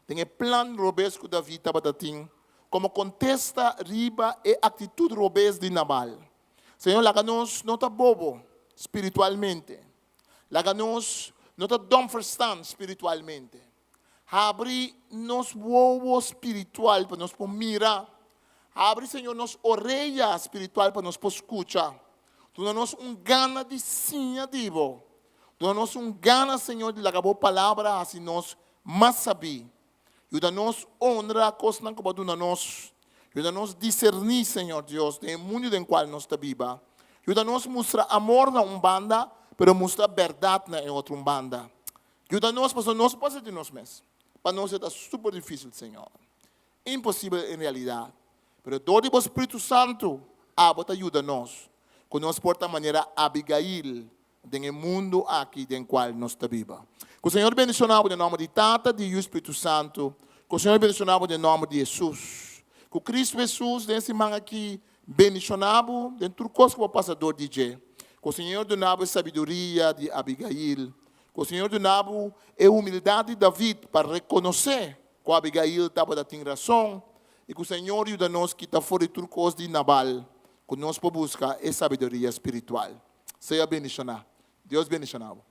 Speaker 3: Tem plano robes que David estava da ting. Como contesta riba e atitude robes de Nabal. Senhor, lá-nos não está bobo espiritualmente. Lá-nos não está dumb verstand espiritualmente. Abre nos bobo espiritual para nos mirar. Abre, Senhor, nos orelha espiritual para nos escutar. Dá-nos gana de sim, divo. Dá-nos gana, Senhor, de lagar a palavra assim nós mais saber. Ajuda-nos a honrar a coisa que você nos. Ajuda-nos a discernir, Senhor Deus, do mundo em qual nós estamos. Ajuda-nos a mostrar amor na banda, mas mostrar verdade na outra banda. Ajuda-nos para nós passar de nós mesmos. Para nós é super difícil, Senhor. Impossível em realidade. Mas todo o Espírito Santo ajuda-nos. Que nós porta maneira Abigail no mundo aqui em qual nós estamos. Que o Senhor bendicionava em nome de Tata, de Espírito Santo. Que o Senhor bendicionava em nome de Jesus. Que o Cristo Jesus, nesse manhã aqui, bendicionava dentro do coisa que o passador diz. Que o Senhor donava sabedoria de Abigail. Que o Senhor donava a humildade de David para reconhecer que Abigail estava dando razão. E que o Senhor ajuda-nos que está fora de tudo coisa de Nabal. Que nós podemos buscar a sabedoria espiritual. Seja bendicionado. Deus bendicionado.